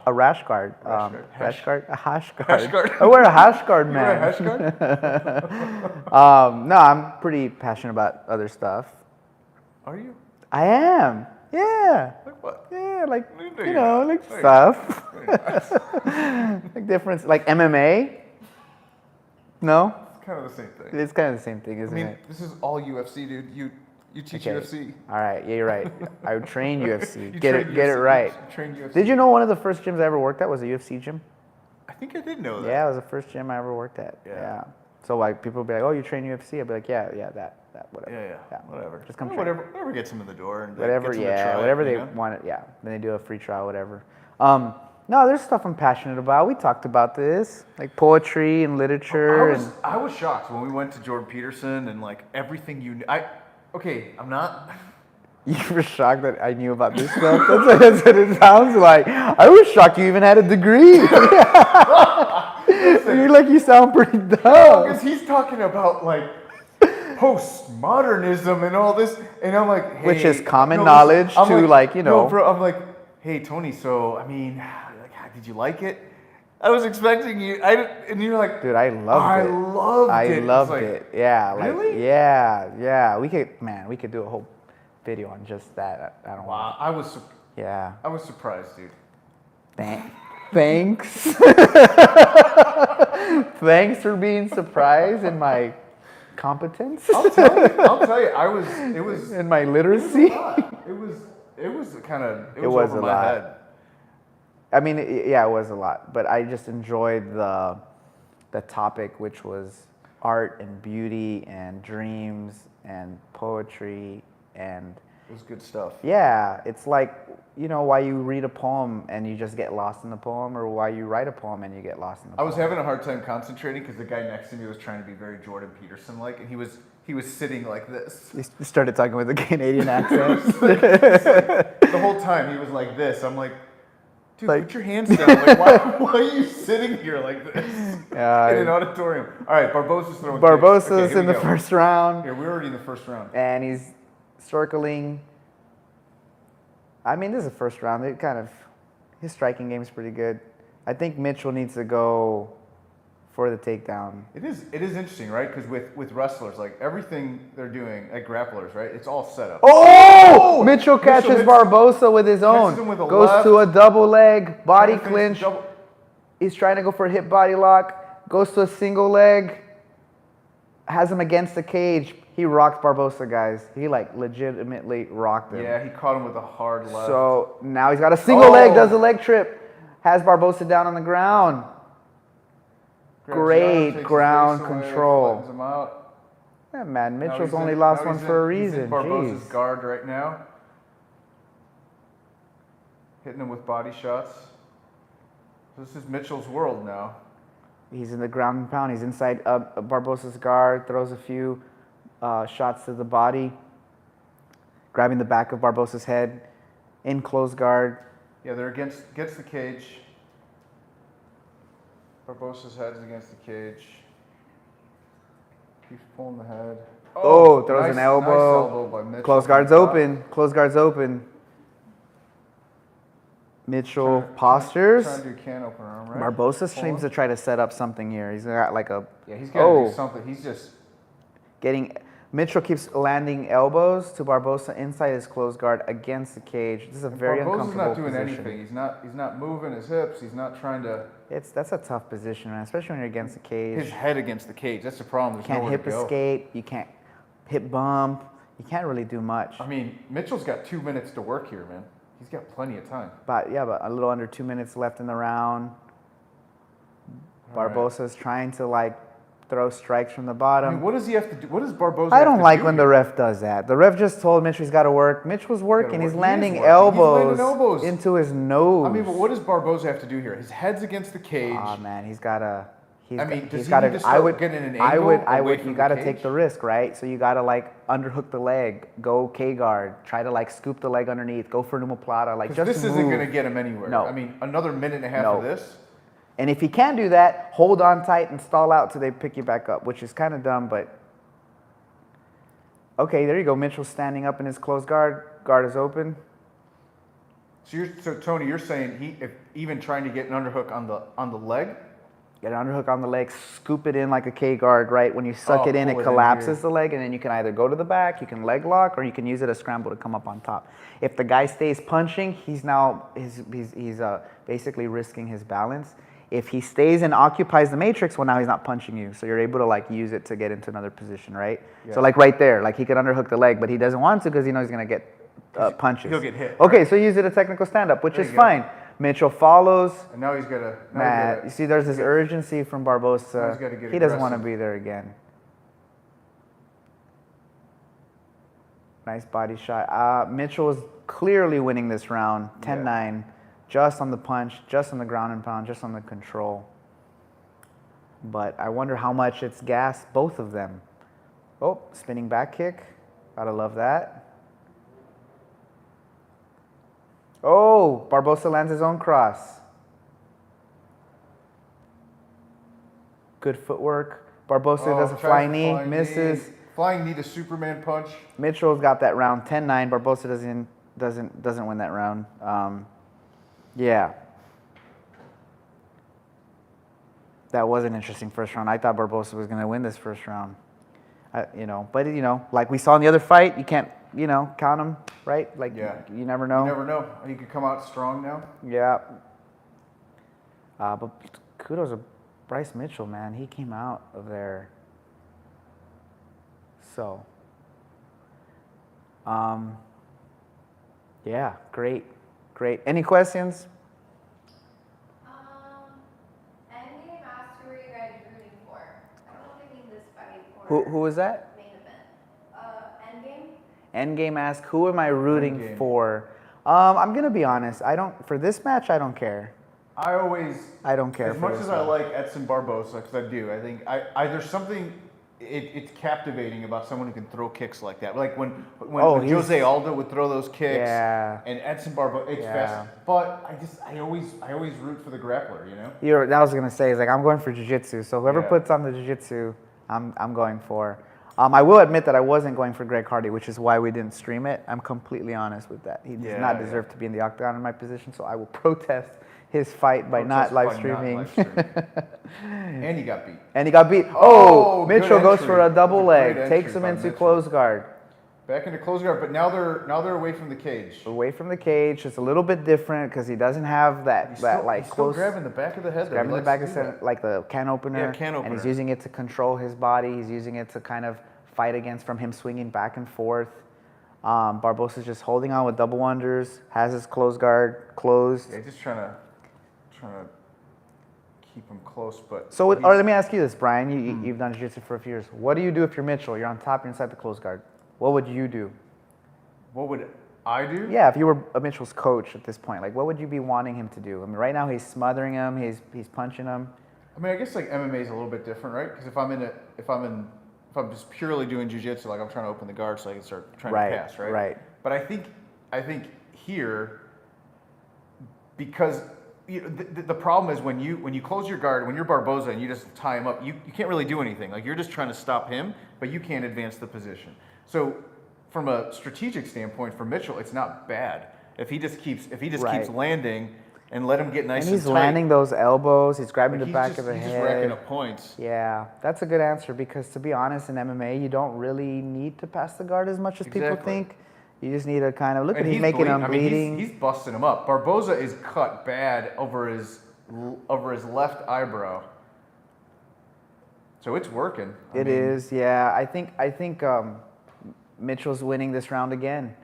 guard. Rash guard. A hash guard. Hash guard. I wear a hash guard, man. You wear a hash guard? No, I'm pretty passionate about other stuff. Are you? I am. Yeah. Like what? Yeah, like, No, you you're know, not. like No, you're stuff. not. Like difference, like MMA. No? It's kind of the same thing. It's kind of the same thing, I isn't mean, it? this is all UFC, dude. You teach Okay. UFC. All right, yeah, you're right. I train UFC. You Get train it UFC. right. You train UFC. Did you know one of the first gyms I ever worked at was a UFC gym? I think I did know that. Yeah, it was the first gym I ever worked at. Yeah. Yeah. So like people would be like, "Oh, you train UFC?" I'd be like, "Yeah, that, whatever." Yeah. Whatever. Just come train. Whatever gets them in the door and Whatever, gets them to try it, whatever you they know? want it. Yeah. Then they do a free trial, whatever. No, there's stuff I'm passionate about. We talked about this, like poetry and literature. I was shocked when we went to Jordan Peterson and like everything you knew. I'm not. You were shocked that I knew about this stuff? That's what it sounds like. I was shocked you even had a degree. You're like, you sound pretty dumb. Because he's talking about like postmodernism and all this, and I'm like, hey, Which is common knowledge I'm to like, you know. No, bro, I'm like, hey, Tony. So I mean, like, did you like it? I was expecting you. And you're like, Dude, I loved it. I loved it. Yeah. Like, really? Yeah. We could do a whole video on just that. I don't Wow, want. Yeah. I was surprised, dude. Thanks. Thanks for being surprised in my competence. I'll tell you, it was in my literacy. It was kind of It was over a my lot. head. I mean, it was a lot, but I just enjoyed the topic, which was art and beauty and dreams and poetry and. It was good stuff. Yeah, it's like, you know, why you read a poem and you just get lost in the poem, or why you write a poem and you get lost in the I poem. was having a hard time concentrating because the guy next to me was trying to be very Jordan Peterson-like, and he was sitting like this. You started talking with a Canadian accent. The whole time he was like this. I'm like, dude, put your hands down. Like, why are you sitting here like this in an auditorium? All right, Barboza's throwing Barboza's kicks. Okay, in the first round. Here, we're already in the first round. And he's circling. I mean, this is the first round. His striking game is pretty good. I think Mitchell needs to go for the takedown. It is interesting, right? Because with wrestlers, like everything they're doing, like grapplers, right? It's all set up. Oh! Mitchell catches hits- Barboza with his own. him with a Goes left. to a double leg, body Trying to finish clinch. double- He's trying to go for a hip body lock. Goes to a single leg. Has him against the cage. He rocked Barboza, guys. He like legitimately rocked him. Yeah, he caught him with a hard left. So now he's got a single leg, does a leg trip. Has Barboza down on the ground. Great ground flattens control. him out. Yeah, man, Now Mitchell's he's only in- lost now one he's for a in- He's in reason. Barboza's Jeez. guard right now. Hitting him with body shots. This is Mitchell's world now. He's in the ground and pound. He's inside Barboza's guard, throws a few shots to the body, grabbing the back of Barboza's head, in close guard. Yeah, they're against the cage. Barboza's head is against the cage. Keeps pulling the head. Oh, throws nice, an elbow. Nice elbow by Mitchell. Close guard's open. Close guard's open. Mitchell postures. Trying to do can opener arm, right? Barboza seems to try to set up something here. He's got like a. Yeah, he's got to do something. He's just getting. Mitchell keeps landing elbows to Barboza inside his closed guard against the cage. This is a very Barboza's uncomfortable not doing position. anything. He's not moving his hips. He's not trying to. That's a tough position, man, especially when you're against the cage. His head against the cage. That's the problem. There's You can't nowhere hip to go. escape. You can't hip bump. You can't really do much. I mean, Mitchell's got 2 minutes to work here, man. He's got plenty of time. But a little under 2 minutes left in the round. Barboza's trying to like throw strikes from the bottom. I mean, what does he have to do? What does Barboza I have don't to like do when here? the ref does that. The ref just told Mitch he's got to work. Mitch was working. He's work. He landing is working. He's landing elbows, elbows. into his nose. I mean, but what does Barboza have to do here? His head's against the cage. Oh man, he's gotta. I mean, does he's he gotta. need to start getting an angle away from You the gotta cage? take the risk, right? So you gotta like underhook the leg, go K guard, try to like scoop the leg underneath, go for an omoplata, like just This move. isn't going to get him anywhere. No. I mean, another minute and a half No. of this. And if he can't do that, hold on tight and stall out till they pick you back up, which is kind of dumb, but. Okay, there you go. Mitchell's standing up in his closed guard. Guard is open. So Tony, you're saying if even trying to get an underhook on the leg? Get an underhook on the leg, scoop it in like a K guard, right? When you suck it in, pull it it in collapses here. the leg, and then you can either go to the back, you can leg lock, or you can use it as scramble to come up on top. If the guy stays punching, he's now he's basically risking his balance. If he stays and occupies the matrix, well, now he's not punching you, so you're able to like use it to get into another position, right? Yeah. So like right there, like he could underhook the leg, but he doesn't want to because he knows he's gonna get punches. He'll get hit. Okay, so use it a technical stand-up, which There is you go. fine. Mitchell follows. And now he's got to. Matt, you see, there's this urgency from Now Barboza. he's gotta get He doesn't want to aggressive. be there again. Nice body shot. Mitchell is clearly winning this round, 10-9, just on the punch, just on the ground and pound, just on the control. But I wonder how much it's gassed both of them. Oh, spinning back kick. Gotta love that. Oh, Barboza lands his own cross. Good footwork. Barboza does a tries flying the knee, flying misses. knee. Flying knee to Superman punch. Mitchell's got that round 10-9. Barboza doesn't win that round. Yeah. That was an interesting first round. I thought Barboza was going to win this first round. But like we saw in the other fight, you can't, count him, right? Like, Yeah. you never know. You never know. He could come out strong now. Yeah. But kudos to Bryce Mitchell, man. He came out of there. So, yeah, great. Any questions? Endgame asked who are you guys rooting for? I don't know if they mean this fight or Who was that? main event. Endgame? Endgame asked, who am I rooting Endgame. for? I'm gonna be honest. For this match, I don't care. I don't care As for much this as I one. like Edson Barboza, because I do, I think there's something. It's captivating about someone who can throw kicks like that. Like when he's- Jose Aldo would throw those kicks, Yeah. and Edson Barboza, it's Yeah. fast. But I always root for the grappler, you know. That was gonna say is like I'm going for jiu-jitsu. So whoever Yeah. puts on the jiu-jitsu, I'm going for. I will admit that I wasn't going for Greg Hardy, which is why we didn't stream it. I'm completely honest with that. He does Yeah, not yeah. deserve to be in the octagon in my position, so I will protest his fight by not live streaming. And he got beat. And he got beat. Oh, Oh, good Mitchell goes entry. for a double That was a leg, great takes entry him by into Mitchell. close guard. Back into close guard, but now they're away from the cage. Away from the cage, it's a little bit different because he doesn't have that He's like still close. grabbing the back of the head. There. Grabbing He the back likes of to do the that. like the can opener. Yeah, can And he's opener. using it to control his body. He's using it to kind of fight against from him swinging back and forth. Barboza's just holding on with double unders, has his close guard closed. Yeah, just trying to keep him close. But So, or let me ask you this, Brian. You've done jiu-jitsu for a few years. What do you do if you're Mitchell? You're on top, you're inside the close guard. What would you do? what would I do? Yeah, if you were a Mitchell's coach at this point, like what would you be wanting him to do? I mean, right now he's smothering him, he's punching him. I mean, I guess like MMA is a little bit different, right? Because if I'm just purely doing jiu-jitsu, like I'm trying to open the guard so I can start trying to pass, right? Right. But I think here, because the problem is when you close your guard, when you're Barboza and you just tie him up, you can't really do anything. Like you're just trying to stop him, but you can't advance the position. So from a strategic standpoint, for Mitchell, it's not bad if he just keeps landing and let him get nice and And he's tight. landing those elbows. He's grabbing the back of the he's head. just racking up points. Yeah, that's a good answer because to be honest, in MMA, you don't really need to pass the guard as much as people Exactly. think. You just need to kind of look And at he's making him bleeding. He's busting him up. Barboza is cut bad over his left eyebrow. So it's working. It is, yeah. I think Mitchell's winning this round again.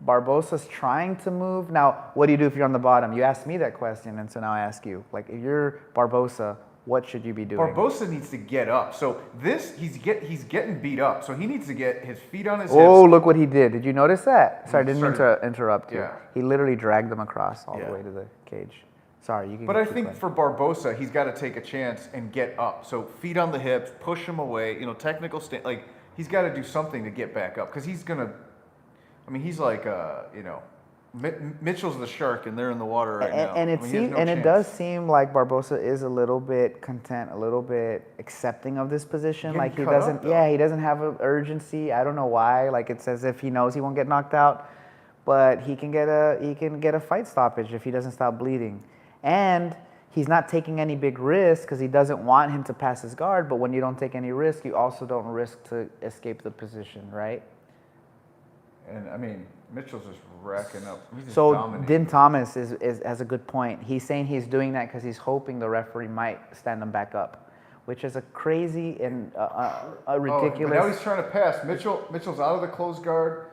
Barboza's trying to move. Now, what do you do if you're on the bottom? You asked me that question, and so now I ask you. Like, if you're Barboza, what should you be doing? Barboza needs to get up. So he's getting beat up. So he needs to get his feet on his Oh, hips. look what he did. Did you notice that? Sorry, I didn't mean to interrupt you. Yeah. He literally dragged them across all Yeah. the way to the cage. Sorry, you can But I keep think going. for Barboza, he's got to take a chance and get up. So feet on the hips, push him away. Technical like he's got to do something to get back up because he's gonna. I mean, he's like Mitchell's the shark, and they're in the water right now. And I mean, he has no it chance. does seem like Barboza is a little bit content, a little bit accepting of this position. Getting Like he cut doesn't, up, though. yeah, he doesn't have an urgency. I don't know why. Like it's as if he knows he won't get knocked out, but he can get a fight stoppage if he doesn't stop bleeding, and he's not taking any big risks because he doesn't want him to pass his guard. But when you don't take any risk, you also don't risk to escape the position, right? And I mean, Mitchell's just racking up. He's just So dominating. Din Thomas has a good point. He's saying he's doing that because he's hoping the referee might stand him back up, which is a crazy and a ridiculous. But now he's trying to pass. Mitchell's out of the closed guard.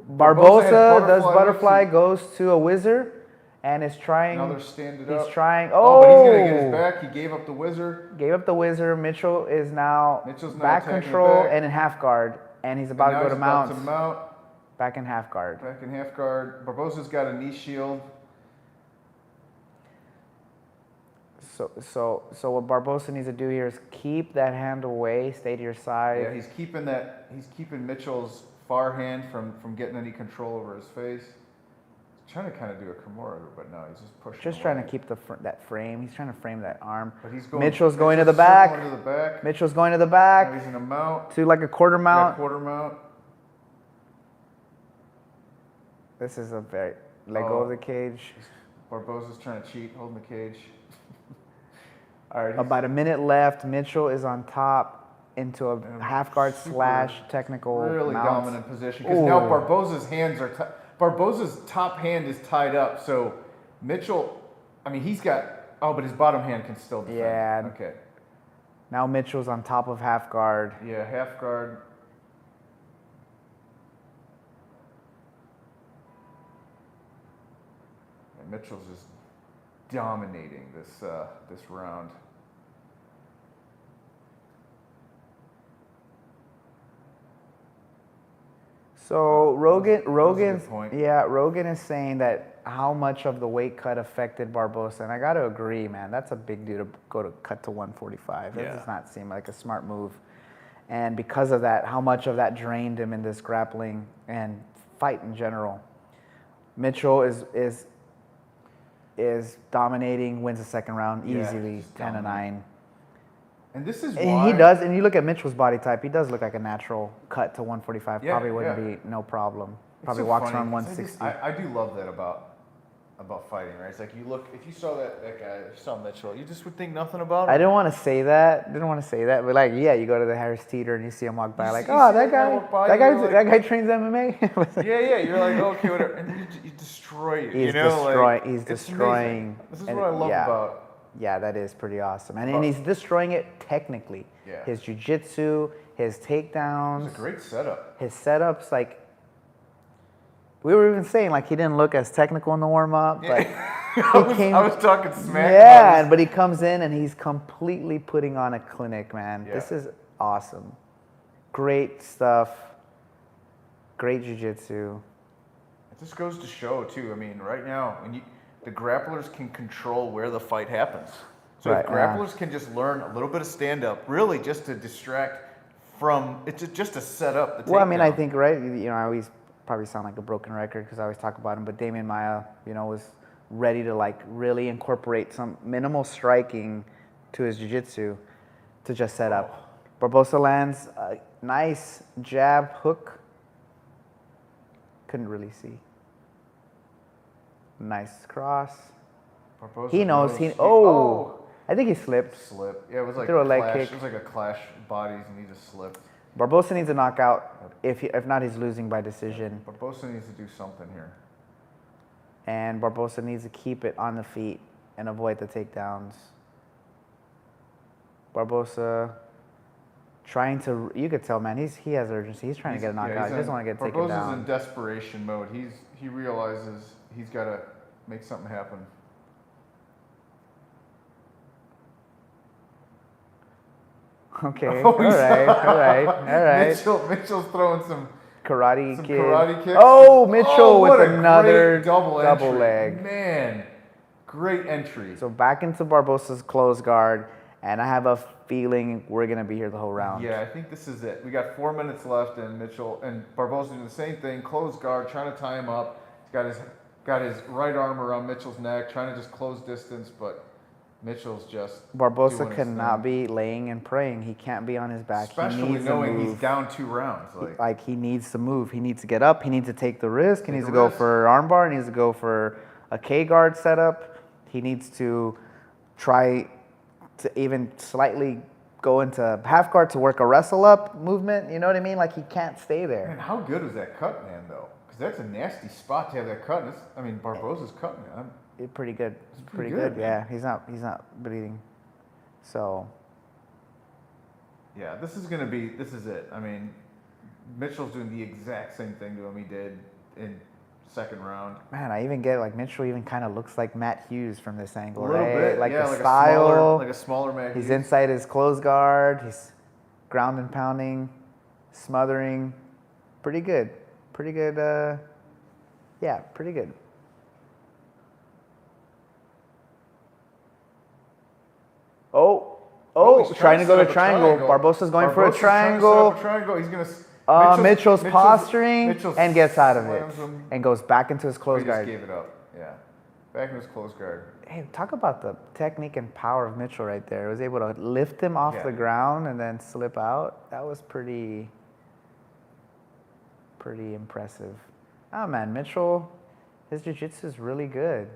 Barboza has does butterfly, whips. goes to a whizzer, and is trying. Now they're standing He's up. trying. But Oh, he's gonna get his back. He gave up the whizzer. gave up the whizzer. Mitchell is now Mitchell's now back attacking control back. and in half guard, and he's about And to now go to he's about mount. to mount. Back in half guard. Back in half guard. Barboza's got a knee shield. So what Barboza needs to do here is keep that hand away, stay to your side. Yeah, he's keeping Mitchell's far hand from getting any control over his face. He's trying to kind of do a Kimura, but no, he's just pushing. Just away. trying to keep that frame. He's trying to frame that arm. But he's going. Mitchell's going to the Mitchell's back. Going to the back. Mitchell's going to the Now back he's in a mount. to like a quarter Yeah, mount. quarter mount. This is a very let go of Oh. the cage. Barboza's trying to cheat, holding the cage. All right. About a minute left. Mitchell is on top into a half guard super- / technical really mount. dominant position because now Ooh. Barboza's hands are Barboza's top hand is tied up. So Mitchell, I mean, he's got but his bottom hand can still defend. Yeah. Okay. Now Mitchell's on top of half guard. Yeah, half guard. And Mitchell's just dominating this round. So that was a Rogan, good point. yeah, Rogan is saying that how much of the weight cut affected Barboza, and I got to agree, man. That's a big dude to cut to 145. That Yeah. does not seem like a smart move. And because of that, how much of that drained him in this grappling and fight in general. Mitchell is dominating, wins the second round Yeah, easily, just 10-9. And this is And why he does, and you look at Mitchell's body type, he does look like a natural cut to 145. Yeah, Probably wouldn't yeah. be no problem. It's Probably so walks funny, around 'cause 160. I do love that about fighting, right? It's like you look, if you saw that guy, if you saw Mitchell, you just would think nothing about I him. didn't want to say that. But like, yeah, you go to the Harris Teeter and you see him walk by, You like, see- oh, you see that guy, walk by, that you're guy, like- that guy trains MMA. Yeah, you're like, okay, whatever, and you destroy it. He's you know, like, he's it's destroying. amazing. This is and what I love yeah, about. Yeah, that is pretty awesome, and he's destroying it technically. Yeah. His jiu-jitsu, his takedowns, It's a great setup. his setups, like. We were even saying, like, he didn't look as technical in the warm-up, but I was talking smack. Yeah, but he comes in and he's completely putting on a clinic, man. Yeah. This is awesome. Great stuff. Great jiu-jitsu. It just goes to show too. I mean, right now, the grapplers can control where the fight happens. So Right, if grapplers can just learn a little bit of stand up, really just to distract from it's just to set up the takedown. Well, I mean, I think, right, I always probably sound like a broken record because I always talk about him, but Damian Maia, was ready to like really incorporate some minimal striking to his jiu-jitsu to just set up. Barboza lands a nice jab hook. Couldn't really see. Nice cross. Barboza He knows. I think he slipped. Yeah, it was like Threw a leg clash. kick. It was like a clash of bodies, and he just slipped. Barboza needs a knockout. If not, he's losing by decision. Barboza needs to do something here. And Barboza needs to keep it on the feet and avoid the takedowns. Barboza trying to, you could tell, man, he has urgency. He's trying to get a knockout. He doesn't want to get taken Barboza's down. in desperation mode. He realizes he's got to make something happen. Okay, all right. Mitchell's throwing some Karate kicks. Oh, Mitchell what with a another great double leg. Man, great entry. So back into Barboza's close guard, and I have a feeling we're going to be here the whole round. Yeah, I think this is it. We got 4 minutes left, and Mitchell and Barboza doing the same thing, close guard, trying to tie him up. He's got his right arm around Mitchell's neck, trying to just close distance, but Mitchell's just Barboza doing his cannot thing. be laying and praying. He can't be on his back. Especially he needs knowing to move. he's down 2 rounds. Like He needs to move. He needs to get up. He needs to take the risk. He Take needs the to go risk. for armbar. He needs to go for a K guard setup. He needs to try to even slightly go into half guard to work a wrestle up movement. You know what I mean? Like he can't stay there. man, how good was that cut, man? Though, because that's a nasty spot to have that cut. Barboza's cutting it. It's pretty good. It's pretty good, good. Yeah, he's not bleeding. So Yeah, this is it. I mean, Mitchell's doing the exact same thing to him he did in second round. man, I even get like Mitchell even kind of looks like Matt Hughes from this angle, A little right? bit, Like yeah, the like style. a smaller man. He's inside his close guard. He's ground and pounding, smothering. Pretty good. Pretty good. Yeah, pretty good. He's trying to go set to up a triangle. Barboza's going for a triangle. He's gonna. Mitchell's posturing Mitchell's and gets out of it slams him. and goes back into his close He just guard. gave it up. Yeah, back in his close guard. Hey, talk about the technique and power of Mitchell right there. He was able to lift him off Yeah. the ground and then slip out. That was pretty impressive. Oh man, Mitchell, his jiu-jitsu is really good.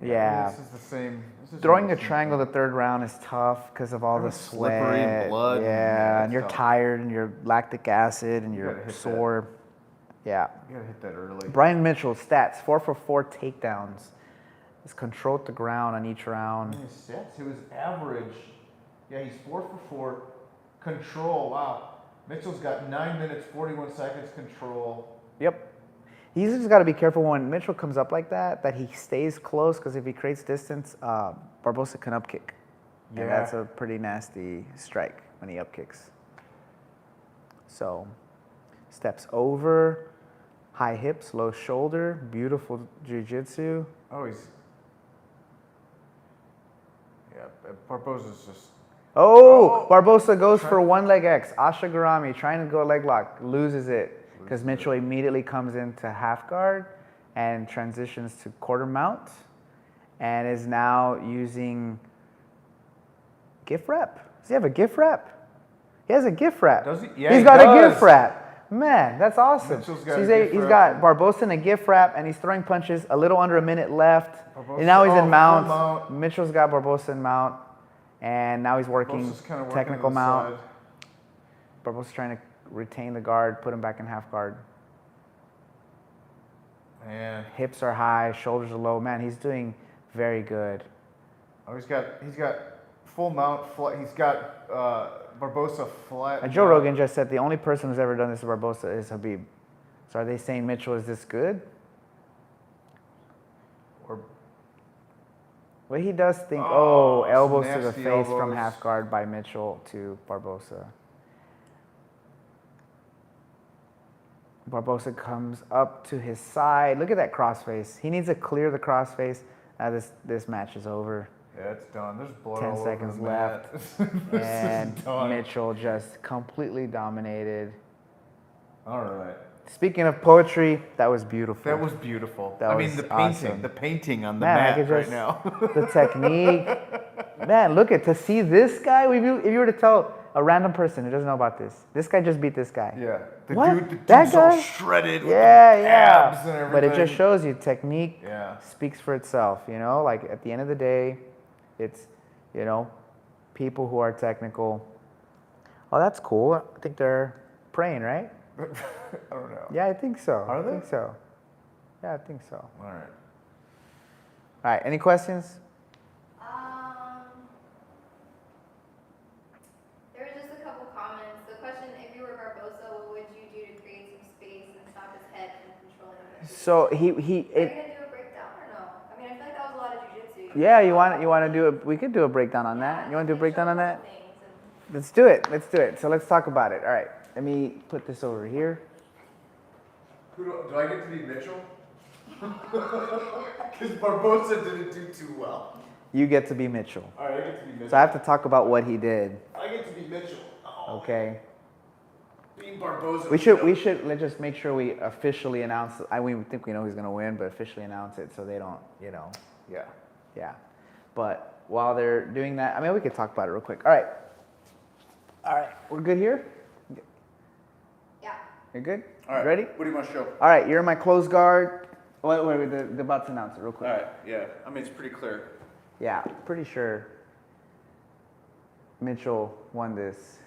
Yeah. This is the same. Throwing a triangle the third round is tough because of all the It's slippery sweat. and blood. Yeah, and it's you're tough. tired and you're lactic acid and You you're gotta hit sore. Yeah. You gotta hit that early. Brian Mitchell, stats, 4 for 4 takedowns. He's controlled the ground on each round. His stats, it was average. Yeah, he's 4 for 4. Control, wow. Mitchell's got 9 minutes, 41 seconds control. Yep. He's just got to be careful when Mitchell comes up like that he stays close, because if he creates distance, Barboza can upkick. Yeah. And that's a pretty nasty strike when he upkicks. So, steps over, high hips, low shoulder, beautiful jiu-jitsu. Oh, yeah, Barboza's just. Barboza goes for one leg X. Ashagarami trying to go leg lock, loses it because Mitchell immediately comes into half guard and transitions to quarter mount and is now using gift wrap. Does he have a gift wrap? He has a gift wrap. Does he? Yeah, He's he got does. a gift wrap. Man, that's awesome. Mitchell's got So a gift he's wrap. got Barboza in a gift wrap and he's throwing punches, a little under a minute left. Barboza- And now he's full in mount. mount. Mitchell's got Barboza in mount. And now he's working Barboza's kinda working technical to the mount. side. Barboza's trying to retain the guard, put him back in half guard. Man, Hips are high, shoulders are low. Man, he's doing very good. oh, he's got full mount. He's got Barboza flat. And Joe Rogan just said the only person who's ever done this to Barboza is Habib. So are they saying Mitchell is this good? Or Well, he does think, Oh, some elbows to the nasty face from elbows. half guard by Mitchell to Barboza. Barboza comes up to his side. Look at that crossface. He needs to clear the crossface. This match is over. yeah, it's done. There's blood 10 all seconds over the mat. This And is done. Mitchell just completely dominated. All right. Speaking of poetry, that was beautiful. That was beautiful. That I mean, was the painting, awesome. the painting on the Man, I mat could right just- now. the technique. Man, look at to see this guy. If you were to tell a random person who doesn't know about this guy just beat this guy. Yeah, the What? dude, That dude's all guy? shredded with Yeah, the yeah. abs and everything. But it just shows you technique Yeah. speaks for itself. You know, like at the end of the day, it's people who are technical. Oh, that's cool. I think they're praying, right? I don't know. Yeah, I think so. Are they? I think so. Yeah, I think so. All right. All right. Any questions? There were just a couple comments. The question, if you were Barboza, what would you do to create some space and stop his head from controlling the match? So Are you going to do a breakdown or no? I mean, I feel like that was a lot of jujitsu. yeah, you want to do it? We could do a breakdown on that. You want to do a breakdown on that? Let's do it. Let's do it. So let's talk about it. All right. Let me put this over here. Do I get to be Mitchell? Because Barboza didn't do too well. You get to be Mitchell. All right, I get to be Mitchell. So I have to talk about what he did. I get to be Mitchell. Oh, Okay. being Barboza. Let's just make sure we officially announce. We think we know who's gonna win, but officially announce it so they don't, Yeah. yeah. But while they're doing that, I mean, we could talk about it real quick. All right. We're good here. Yeah. You're good. All right. Ready? What do you want to show? All right. You're in my close guard. Wait. They're about to announce it real quick. All right. Yeah. I mean, it's pretty clear. Yeah. Pretty sure Mitchell won this.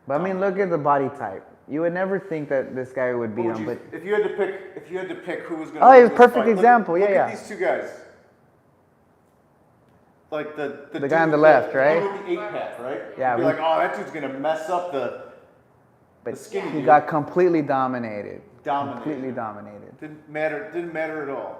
But I mean, look at the body type. You would never think that this guy would beat him, but If you had to pick who was going to Oh, win it's this perfect fight, example. Look Yeah. at these two guys. Like the guy on dude the with left, the right? dude with the 8-pack, right? Yeah, You'd be we- like, oh, that dude's gonna mess up the but skinny he dude. got completely dominated. Dominated. Completely dominated. Didn't matter at all.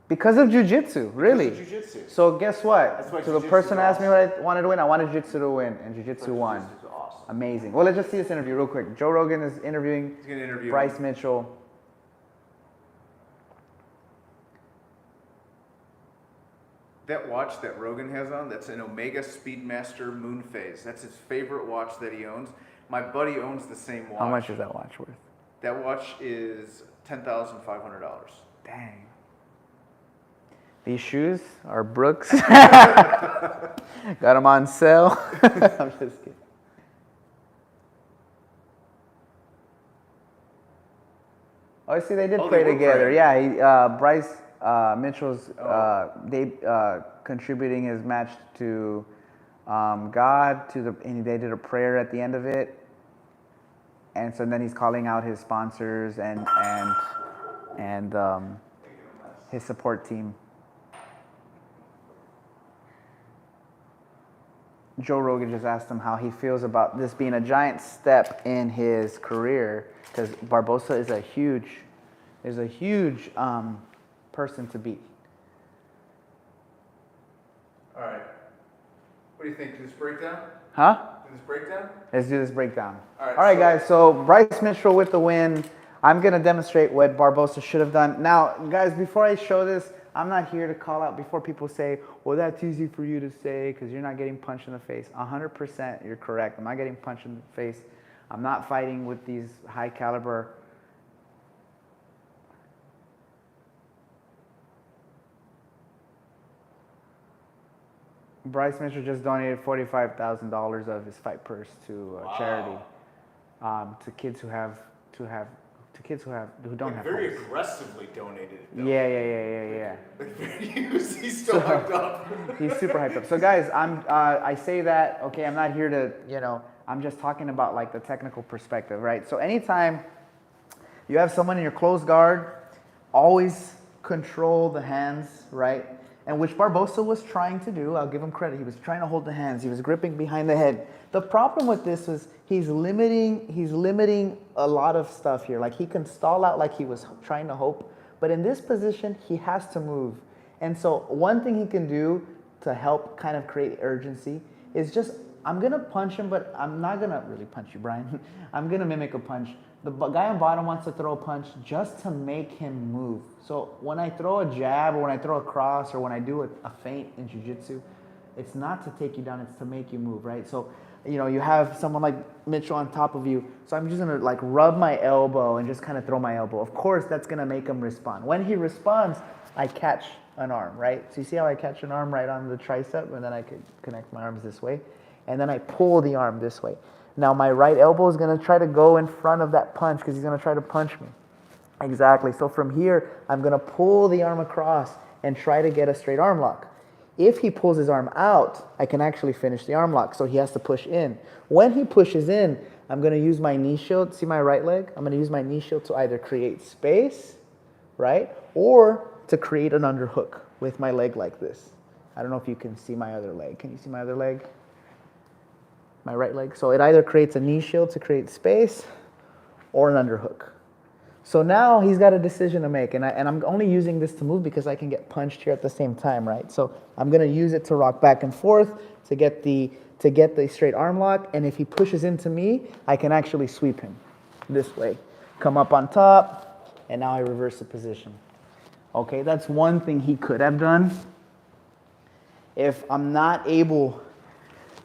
Because of jiu-jitsu, really. Because of jiu-jitsu. So guess what? That's why So the jiu-jitsu person is asked me awesome. what I wanted to win. I wanted jiu-jitsu to win, and jiu-jitsu won. Jiu-jitsu's awesome. Amazing. Well, let's just see this interview real quick. Joe Rogan is interviewing He's gonna interview Bryce him. Mitchell. That watch that Rogan has on, that's an Omega Speedmaster Moon Phase. That's his favorite watch that he owns. My buddy owns the same watch. How much is that watch worth? That watch is $10,500. Dang. These shoes are Brooks. Got them on sale. I'm just kidding. Oh, see, they did Oh, play they were together. praying. Yeah, Bryce Mitchell's contributing his match to God and they did a prayer at the end of it, and so then he's calling out his sponsors and his support team. Joe Rogan just asked him how he feels about this being a giant step in his career, because Barboza is a huge person to beat. All right. What do you think? Do this breakdown? Huh? Do this breakdown? Let's do this breakdown. All right, All right, so- guys. So Bryce Mitchell with the win. I'm gonna demonstrate what Barboza should have done. Now, guys, before I show this, I'm not here to call out before people say, well, that's easy for you to say because you're not getting punched in the face. 100% you're correct. I'm not getting punched in the face. I'm not fighting with these high caliber. Bryce Mitchell just donated $45,000 of his fight purse to charity, to kids who don't have Very homes. aggressively donated. Yeah. He's still hyped up. He's super hyped up. So guys, I say that, okay, I'm not here to, I'm just talking about like the technical perspective, right? So anytime you have someone in your close guard, always control the hands, right? and which Barboza was trying to do. I'll give him credit. He was trying to hold the hands. He was gripping behind the head. The problem with this was he's limiting a lot of stuff here. Like he can stall out like he was trying to hope, but in this position, he has to move. And so one thing he can do to help kind of create urgency is just, I'm going to punch him, but I'm not going to really punch you, Brian. I'm going to mimic a punch. The guy on bottom wants to throw a punch just to make him move. So when I throw a jab or when I throw a cross or when I do a feint in jiu-jitsu, it's not to take you down, it's to make you move, right? So, you know, you have someone like Mitchell on top of you. So I'm just going to like rub my elbow and just kind of throw my elbow. Of course, that's going to make him respond. When he responds, I catch an arm, right? So you see how I catch an arm right on the tricep, and then I could connect my arms this way. And then I pull the arm this way. Now my right elbow is going to try to go in front of that punch because he's going to try to punch me. Exactly. So from here, I'm going to pull the arm across and try to get a straight arm lock. If he pulls his arm out, I can actually finish the arm lock. So he has to push in. When he pushes in, I'm going to use my knee shield. See my right leg? I'm going to use my knee shield to either create space, right? Or to create an underhook with my leg like this. I don't know if you can see my other leg. Can you see my other leg? My right leg. So it either creates a knee shield to create space or an underhook. So now he's got a decision to make, and I'm only using this to move because I can get punched here at the same time, right? So I'm going to use it to rock back and forth to get the straight arm lock, and if he pushes into me, I can actually sweep him this way, come up on top, and now I reverse the position. Okay, that's one thing he could have done. If I'm not able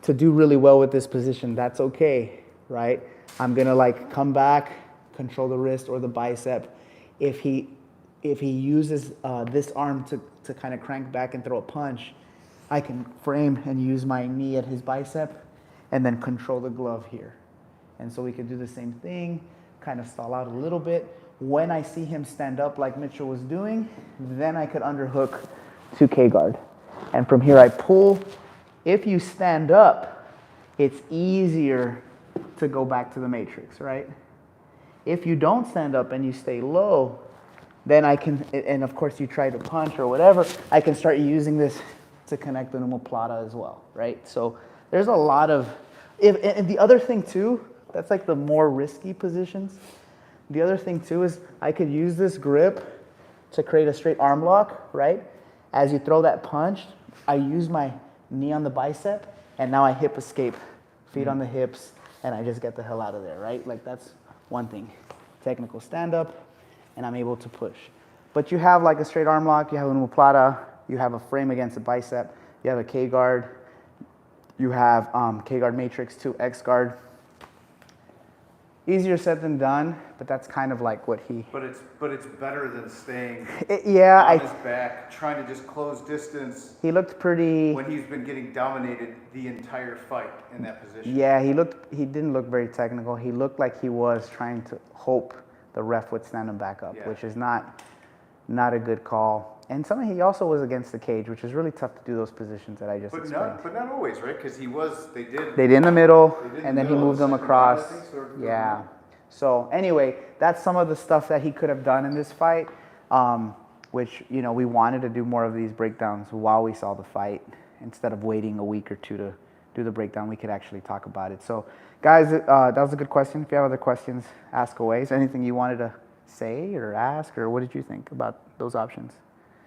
to do really well with this position, that's okay, right? I'm gonna like come back, control the wrist or the bicep. If he uses this arm to kind of crank back and throw a punch, I can frame and use my knee at his bicep and then control the glove here. And so we could do the same thing, kind of stall out a little bit. When I see him stand up like Mitchell was doing, then I could underhook to K-guard. And from here I pull. If you stand up, it's easier to go back to the matrix, right? If you don't stand up and you stay low, then I can, and of course you try to punch or whatever, I can start using this to connect the omoplata as well, right? So there's a lot of, and the other thing too, that's like the more risky positions. The other thing too is I could use this grip to create a straight arm lock, right? As you throw that punch, I use my knee on the bicep, and now I hip escape, feet on the hips, and I just get the hell out of there, right? Like that's one thing. Technical stand-up, and I'm able to push. But you have like a straight arm lock, you have an omoplata, you have a frame against the bicep, you have a K-guard, you have K-guard matrix 2 X-guard. Easier said than done, but that's kind of like what he... But it's better than staying yeah, on his back, trying to just close distance. He looked pretty... When he's been getting dominated the entire fight in that position. Yeah, he didn't look very technical. He looked like he was trying to hope the ref would stand him back up, which is not a good call. And he also was against the cage, which is really tough to do those positions that I just explained. But not always, right? Because they did in the middle, in and the then he middle, moved them second across. round, I think, so- Yeah. So anyway, that's some of the stuff that he could have done in this fight, which, you know, we wanted to do more of these breakdowns while we saw the fight. Instead of waiting a week or two to do the breakdown, we could actually talk about it. So guys, that was a good question. If you have other questions, ask away. Is there anything you wanted to say or ask, or what did you think about those options?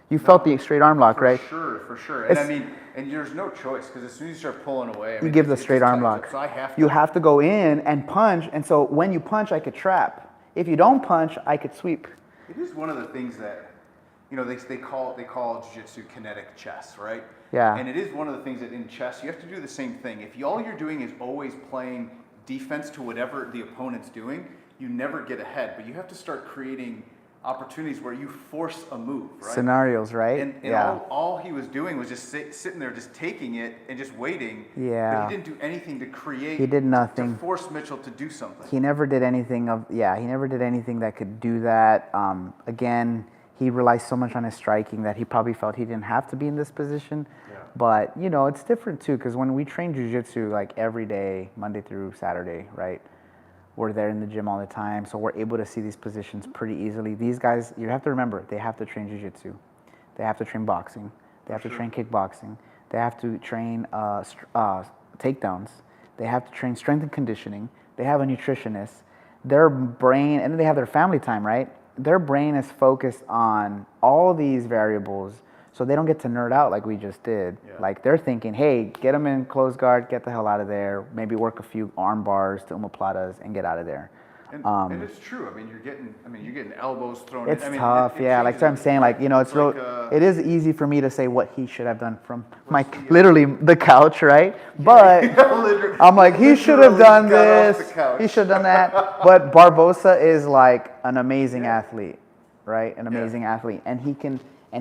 You felt the straight arm lock, right? For sure. And I mean, and there's no choice, because as soon as you start pulling away, You give the straight arm lock. So I have to. You have to go in and punch, and so when you punch, I could trap. If you don't punch, I could sweep. It is one of the things that, you know, they call jiu-jitsu kinetic chess, right? Yeah. And it is one of the things that in chess you have to do the same thing. If all you're doing is always playing defense to whatever the opponent's doing, you never get ahead. But you have to start creating opportunities where you force a move, right? Scenarios, right? And yeah. all he was doing was just sitting there, just taking it and just waiting. Yeah. But he didn't do anything to create. He did nothing. To force Mitchell to do something. He never did anything he never did anything that could do that. Again, he relies so much on his striking that he probably felt he didn't have to be in this position. Yeah. But, you know, it's different too, because when we train jiu-jitsu like every day, Monday through Saturday, right? We're there in the gym all the time, so we're able to see these positions pretty easily. These guys, you have to remember, they have to train jiu-jitsu. They have to train boxing. They have to train kickboxing. They have to train takedowns. They have to train strength and conditioning. They have a nutritionist. Their brain, and then they have their family time, right? Their brain is focused on all these variables, so they don't get to nerd out like we just did. Yeah. Like they're thinking, hey, get them in closed guard, get the hell out of there. Maybe work a few arm bars to omoplatas and get out of there. And it's true. I mean, you're getting elbows thrown. It's I mean, tough, it yeah. Like so I'm changes. saying, like it's real. like, It is easy for me to say what he should have done from my literally the couch, right? But Literally- I'm like he should have done got off this. the couch. He should have done that. But Barboza is like an amazing athlete, right? An amazing athlete, and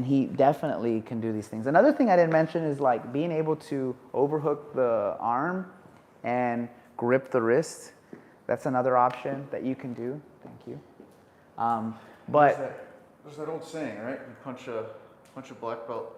he definitely can do these things. Another thing I didn't mention is like being able to overhook the arm and grip the wrist. That's another option that you can do. Thank you. But there's that old saying, right? You punch a black belt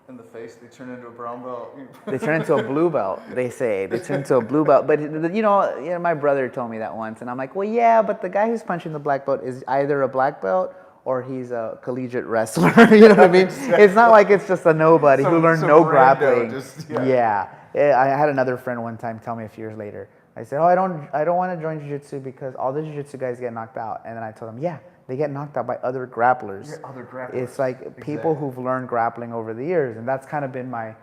in the face, they turn into a brown belt. they turn into a blue belt. They say they turn into a blue belt. But you know, my brother told me that once, and I'm like, well, yeah, but the guy who's punching the black belt is either a black belt or he's a collegiate wrestler. You know what I mean? It's not like it's just a nobody who learned no grappling. Yeah. I had another friend one time tell me a few years later. I said, oh, I don't want to join jiu-jitsu because all the jiu-jitsu guys get knocked out. And then I told him, yeah, they get knocked out by other grapplers. Yeah, other grapplers. It's like people who've learned grappling over the years. And that's kind of been my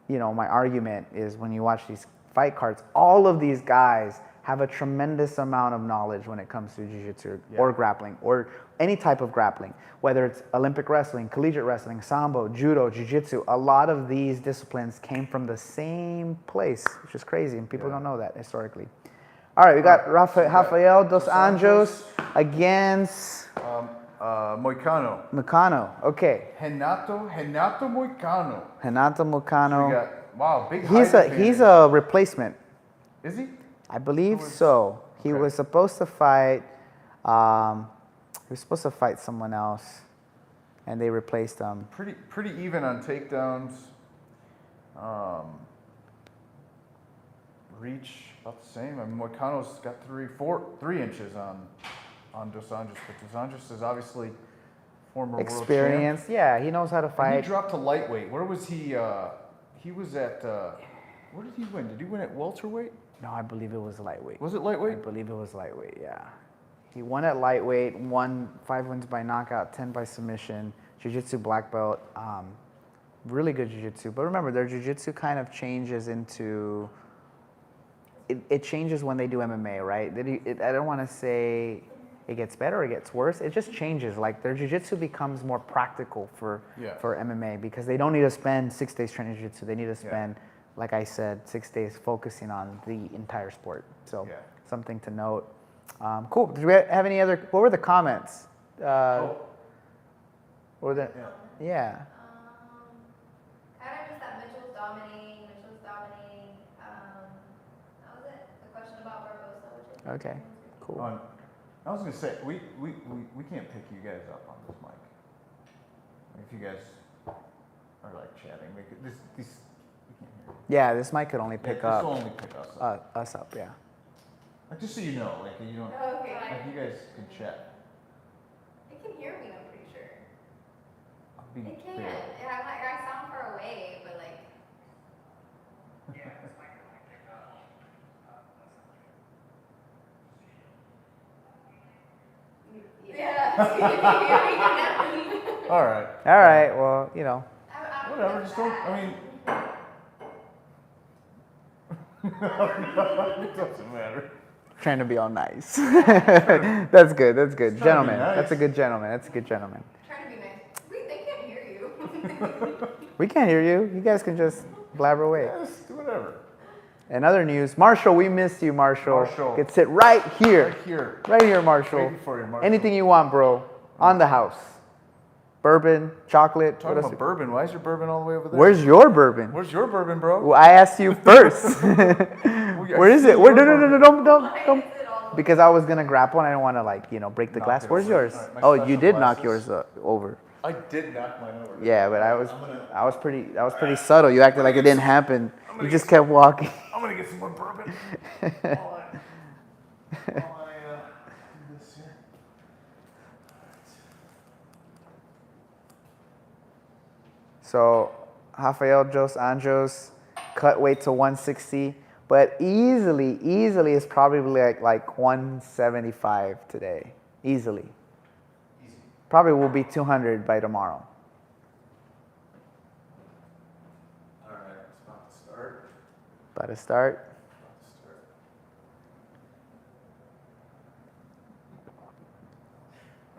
argument is when you watch these fight cards, all of these guys have a tremendous amount of knowledge when it comes to jiu-jitsu or grappling or any type of grappling, whether it's Olympic wrestling, collegiate wrestling, sambo, judo, jiu-jitsu. A lot of these disciplines came from the same place, which is crazy, and people don't know that historically. All right, we got Rafael dos Anjos against Moicano. Moicano. Okay, Renato Moicano. Renato We Moicano. got, big He's a replacement. Is he? I believe so. He was supposed to fight. He was supposed to fight someone else, and they replaced him. Pretty even on takedowns. Reach about the same. I mean, Moicano's got 3 inches on Dos Anjos, but Dos Anjos is obviously former Experience, yeah, he knows how to world champ. And fight. he dropped to lightweight. Where was he? He was at. Where did he win? Did he win at welterweight? No, I believe it was lightweight. Was it I lightweight? believe it was lightweight, yeah. He won at lightweight, won 5 wins by knockout, 10 by submission, jiu-jitsu black belt, really good jiu-jitsu. But remember, their jiu-jitsu kind of changes into, it changes when they do MMA, right? I don't want to say it gets better or it gets worse. It just changes. Like their jiu-jitsu becomes more practical for MMA because they don't need to spend 6 days training jiu-jitsu. They need to spend, like I said, 6 days focusing on the entire sport. So something to note. Cool. Did we have any other? What were the comments? What were the? Yeah. Kind of just that Mitchell's dominating. That was it. The question about Barboza, which is Okay. Cool. I was gonna say we can't pick you guys up on this mic. If you guys are like chatting, we can't hear you. Yeah, this mic could only pick This up will only pick us up. us up. Yeah. Like, just so you know, like you don't. okay. Like you guys can chat. It can hear me, I'm pretty sure. I'll be It can. clear. I sound far away, but like. Yeah. All right. All right. Well, you know. Whatever. Just don't. I mean. It doesn't matter. Trying to be all nice. That's good. That's good. Trying to be Gentleman. nice. That's a good gentleman. That's a good gentleman. Trying to be nice. They can't hear you. We can't hear you. You guys can just blabber away. Yes, do whatever. In other news, Marshall, we missed you, Marshall. Marshall. Get sit right here. Right here. Right here, Marshall. Waiting for you, Marshall. Anything you want, bro. On the house. Bourbon, chocolate. Talking about bourbon. Why is your bourbon all the way over there? Where's your bourbon? Where's your bourbon, bro? Well, I asked you first. Where is it? Where? No, don't. Because I was gonna grapple and I don't want to break the Knock glass. it Where's over. yours? All right, my Oh, you special did knock glasses. yours over. I did knock mine over. Yeah, but I was pretty subtle. You acted like it didn't happen. You just kept walking. I'm gonna get some more bourbon. while I do this here. So Rafael dos Anjos, cut weight to 160, but easily is probably like 175 today. Easily. Easy. Probably will be 200 by tomorrow. All right, it's about to start. About to start.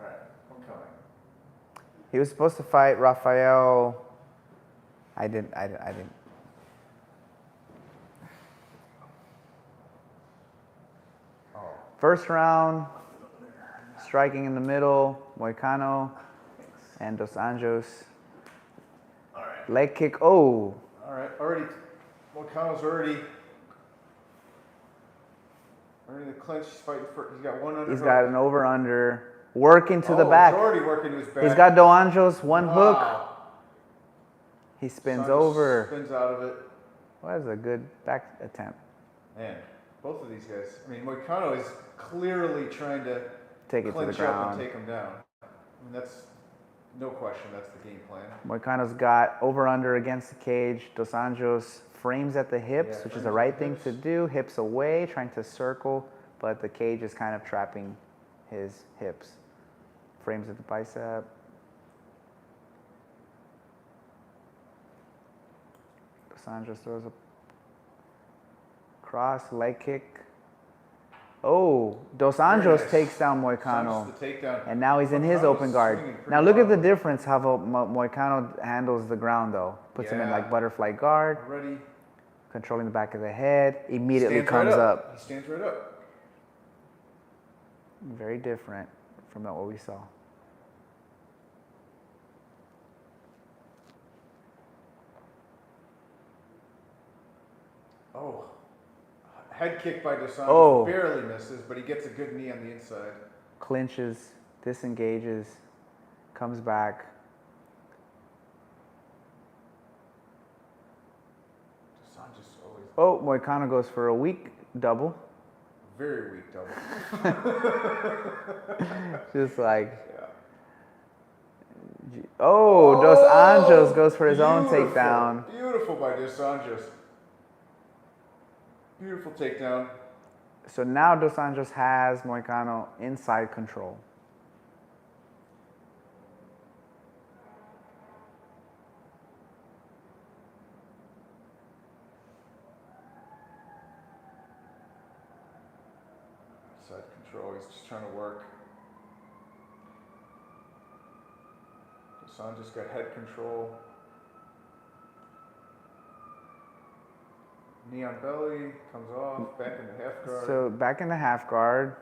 All right, I'm coming. He was supposed to fight Rafael. I didn't. Oh. First round, striking in the middle, Moicano and Dos Anjos. All right. Leg kick. Oh, All right. Already, Moicano's already in the clinch. He's fighting for. He's got one under. he's got an over under. Working to the back. He's already working to his back. He's got Dos Anjos, one hook. Wow. He spins Son over. Spins out of it. Well, that was a good back attempt. Man, both of these guys. I mean, Moicano is clearly trying to Take it to the clinch up ground. and take him down. I mean, that's no question. That's the game plan. Moicano's got over under against the cage. Dos Anjos frames at the hips, Yeah, which is frames the at right the thing hips. to do. Hips away, trying to circle, but the cage is kind of trapping his hips. Frames at the bicep. Dos Anjos throws a cross, leg kick. Oh, Dos Anjos nice. takes down Moicano. Santos the takedown. And now he's in his Moicano's open guard. swinging pretty Now look at the wildly. difference how Moicano handles the ground though. Puts him in Yeah. like butterfly guard, Already controlling the back of the head, immediately stands right comes up. He stands right up. Very different from what we saw. Oh, head kick by Dos Anjos. Oh. Barely misses, but he gets a good knee on the inside. Clinches, disengages, comes back. Dos Anjos always Oh, Moicano goes for a weak double. very weak double. Just like, Yeah. oh, Dos Anjos goes for his own Beautiful. takedown. Beautiful by Dos Anjos. Beautiful takedown. So now Dos Anjos has Moicano inside control. Side control. He's just trying to work. Dos Anjos got head control. Knee on belly, comes off, back in the half guard. So back in the half guard.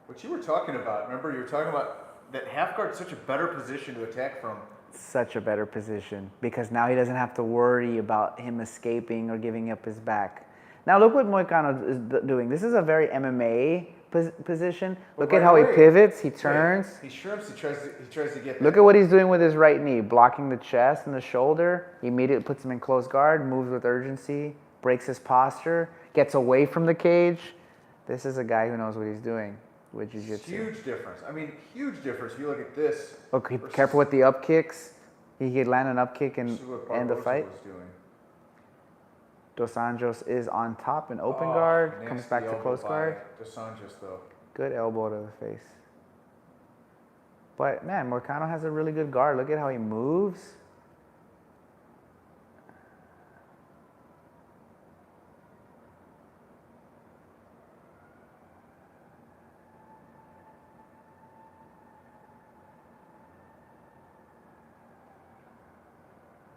What you were talking about, remember you were talking about that half guard's such a better position to attack from. Such a better position because now he doesn't have to worry about him escaping or giving up his back. Now look what Moicano is doing. This is a very MMA position. Look at how he pivots, he turns. He shrimps, he tries to get Look at what he's doing with his right knee, blocking the chest and the shoulder. He immediately puts him in close guard, moves with urgency, breaks his posture, gets away from the cage. This is a guy who knows what he's doing with jiu-jitsu. Huge difference. I mean, huge difference. If you look at this. Okay, versus- careful with the up kicks. He could land an up kick and this is what end the Barboza fight. was doing. Dos Anjos is on top in open Oh, guard, nasty comes back to elbow close by guard. Dos Anjos, though. Good elbow to the face. But man, Moicano has a really good guard. Look at how he moves.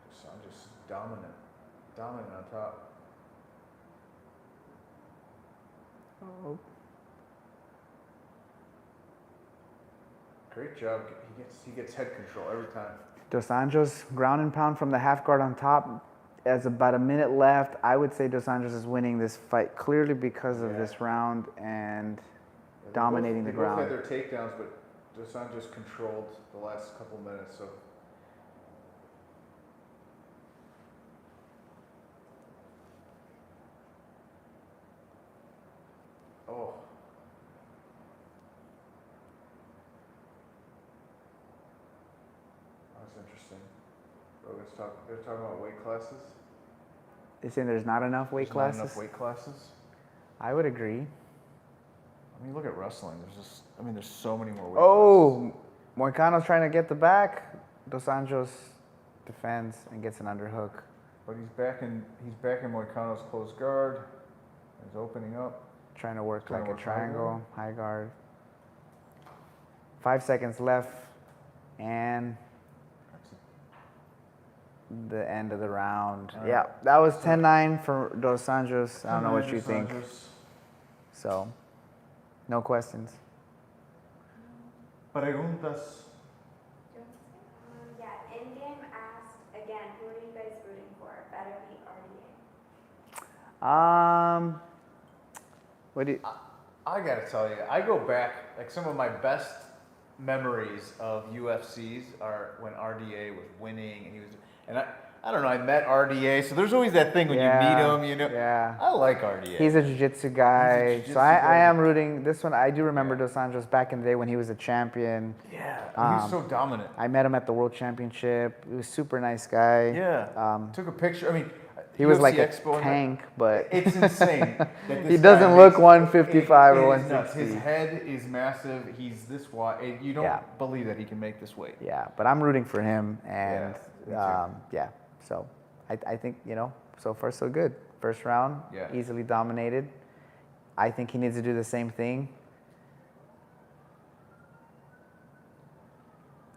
Dos Anjos dominant on top. Oh. Great job. He gets head control every time. Dos Anjos ground and pound from the half guard on top. As about a minute left, I would say Dos Anjos is winning this fight clearly because of Yeah. this round and Yeah, dominating they the both ground. had their takedowns, but Dos Anjos controlled the last couple minutes. So. Oh. That's interesting. Rogan's They're talking about weight classes. They saying there's not enough weight classes? Not enough weight classes. I would agree. I mean, look at wrestling. There's so many more weight classes. Oh, Moicano's trying to get the back. Dos Anjos defends and gets an underhook. But he's back in Moicano's closed guard. He's opening up. Trying to work Trying like to a work triangle, high guard. 5 seconds left, and the end of the round. All right. Yeah, that was 10-9 for Dos Anjos. I don't know what you Dos think. Anjos. So, no questions. Preguntas. Yeah, in-game asked again, who are you guys rooting for? Better beat RDA. What do you? I gotta tell you, I go back, like some of my best memories of UFCs are when RDA was winning and I don't know, I met RDA, so there's always that thing when you meet him, you know. Yeah. I like RDA. He's a jiu-jitsu guy. jiu-jitsu So I guy. am rooting this one. I do remember Dos Anjos back in the day when he was a champion. Yeah, he was so dominant. I met him at the World Championship. He was a super nice guy. Yeah. Took a picture. I mean, He was UFC like a Expo, tank, but it's insane. that this he guy doesn't look makes- 155 or it is nuts. 160. His head is massive. He's this wide. You don't Yeah. believe that he can make this weight. Yeah, but I'm rooting for him, and Yeah, me too. yeah. So I think so far so good. First round, Yeah. easily dominated. I think he needs to do the same thing.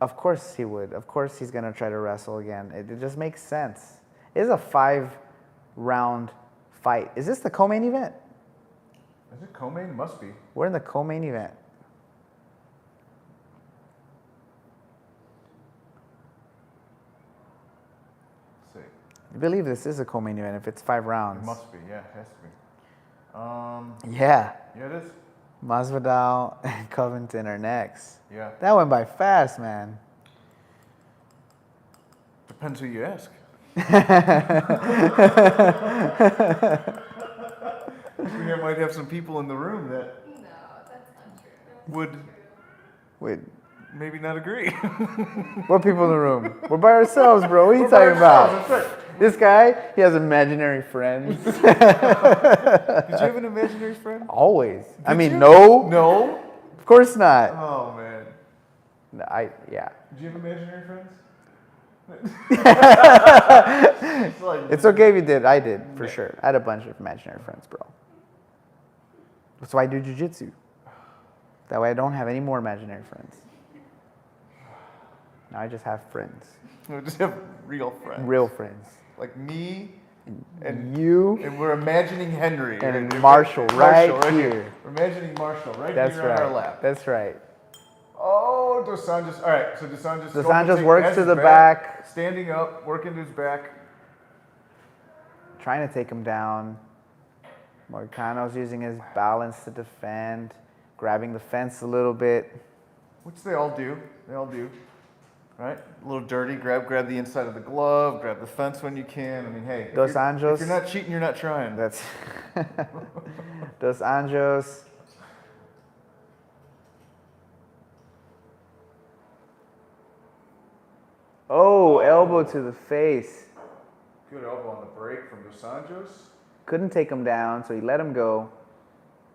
Of course he would. Of course he's gonna try to wrestle again. It just makes sense. It is a 5-round fight. Is this the co-main event? Is it co-main? Must be. We're in the co-main event. Let's see. I believe this is a co-main event if it's 5 It rounds. must be. Yeah, it has to be. Yeah. Yeah, it is. Masvidal and Covington are next. Yeah. That went by fast, man. Depends who you ask. We might have some people in the room that No, that's not true. would Wait, maybe not agree. what people in the room? We're by ourselves, bro. What are you We're by talking about? ourselves, that's right. This guy, he has imaginary friends. Did you have an imaginary friend? Always. I Did mean, you? no, No. of course not. Oh man. No, yeah. Did you have imaginary friends? It's okay if you did. I did, for sure. I had a bunch of imaginary friends, bro. That's why I do jiu-jitsu. That way I don't have any more imaginary friends. Now I just have friends. We just have real friends. Real friends. Like me and You and we're imagining Henry and Marshall right here. We're imagining Marshall right That's here on our right. lap. That's right. Oh, Dos Anjos. All right, so Dos Anjos. Dos Anjos works to the back. Standing up, working to his back. Trying to take him down. Moicano's using his balance to defend. Grabbing the fence a little bit. Which they all do. They all do. Right? A little dirty. Grab the inside of the glove. Grab the fence when you can. I mean, hey. Dos If Anjos. you're not cheating, you're not trying. That's Dos Anjos. Oh, elbow to the face. Good elbow on the break from Dos Anjos. Couldn't take him down, so he let him go.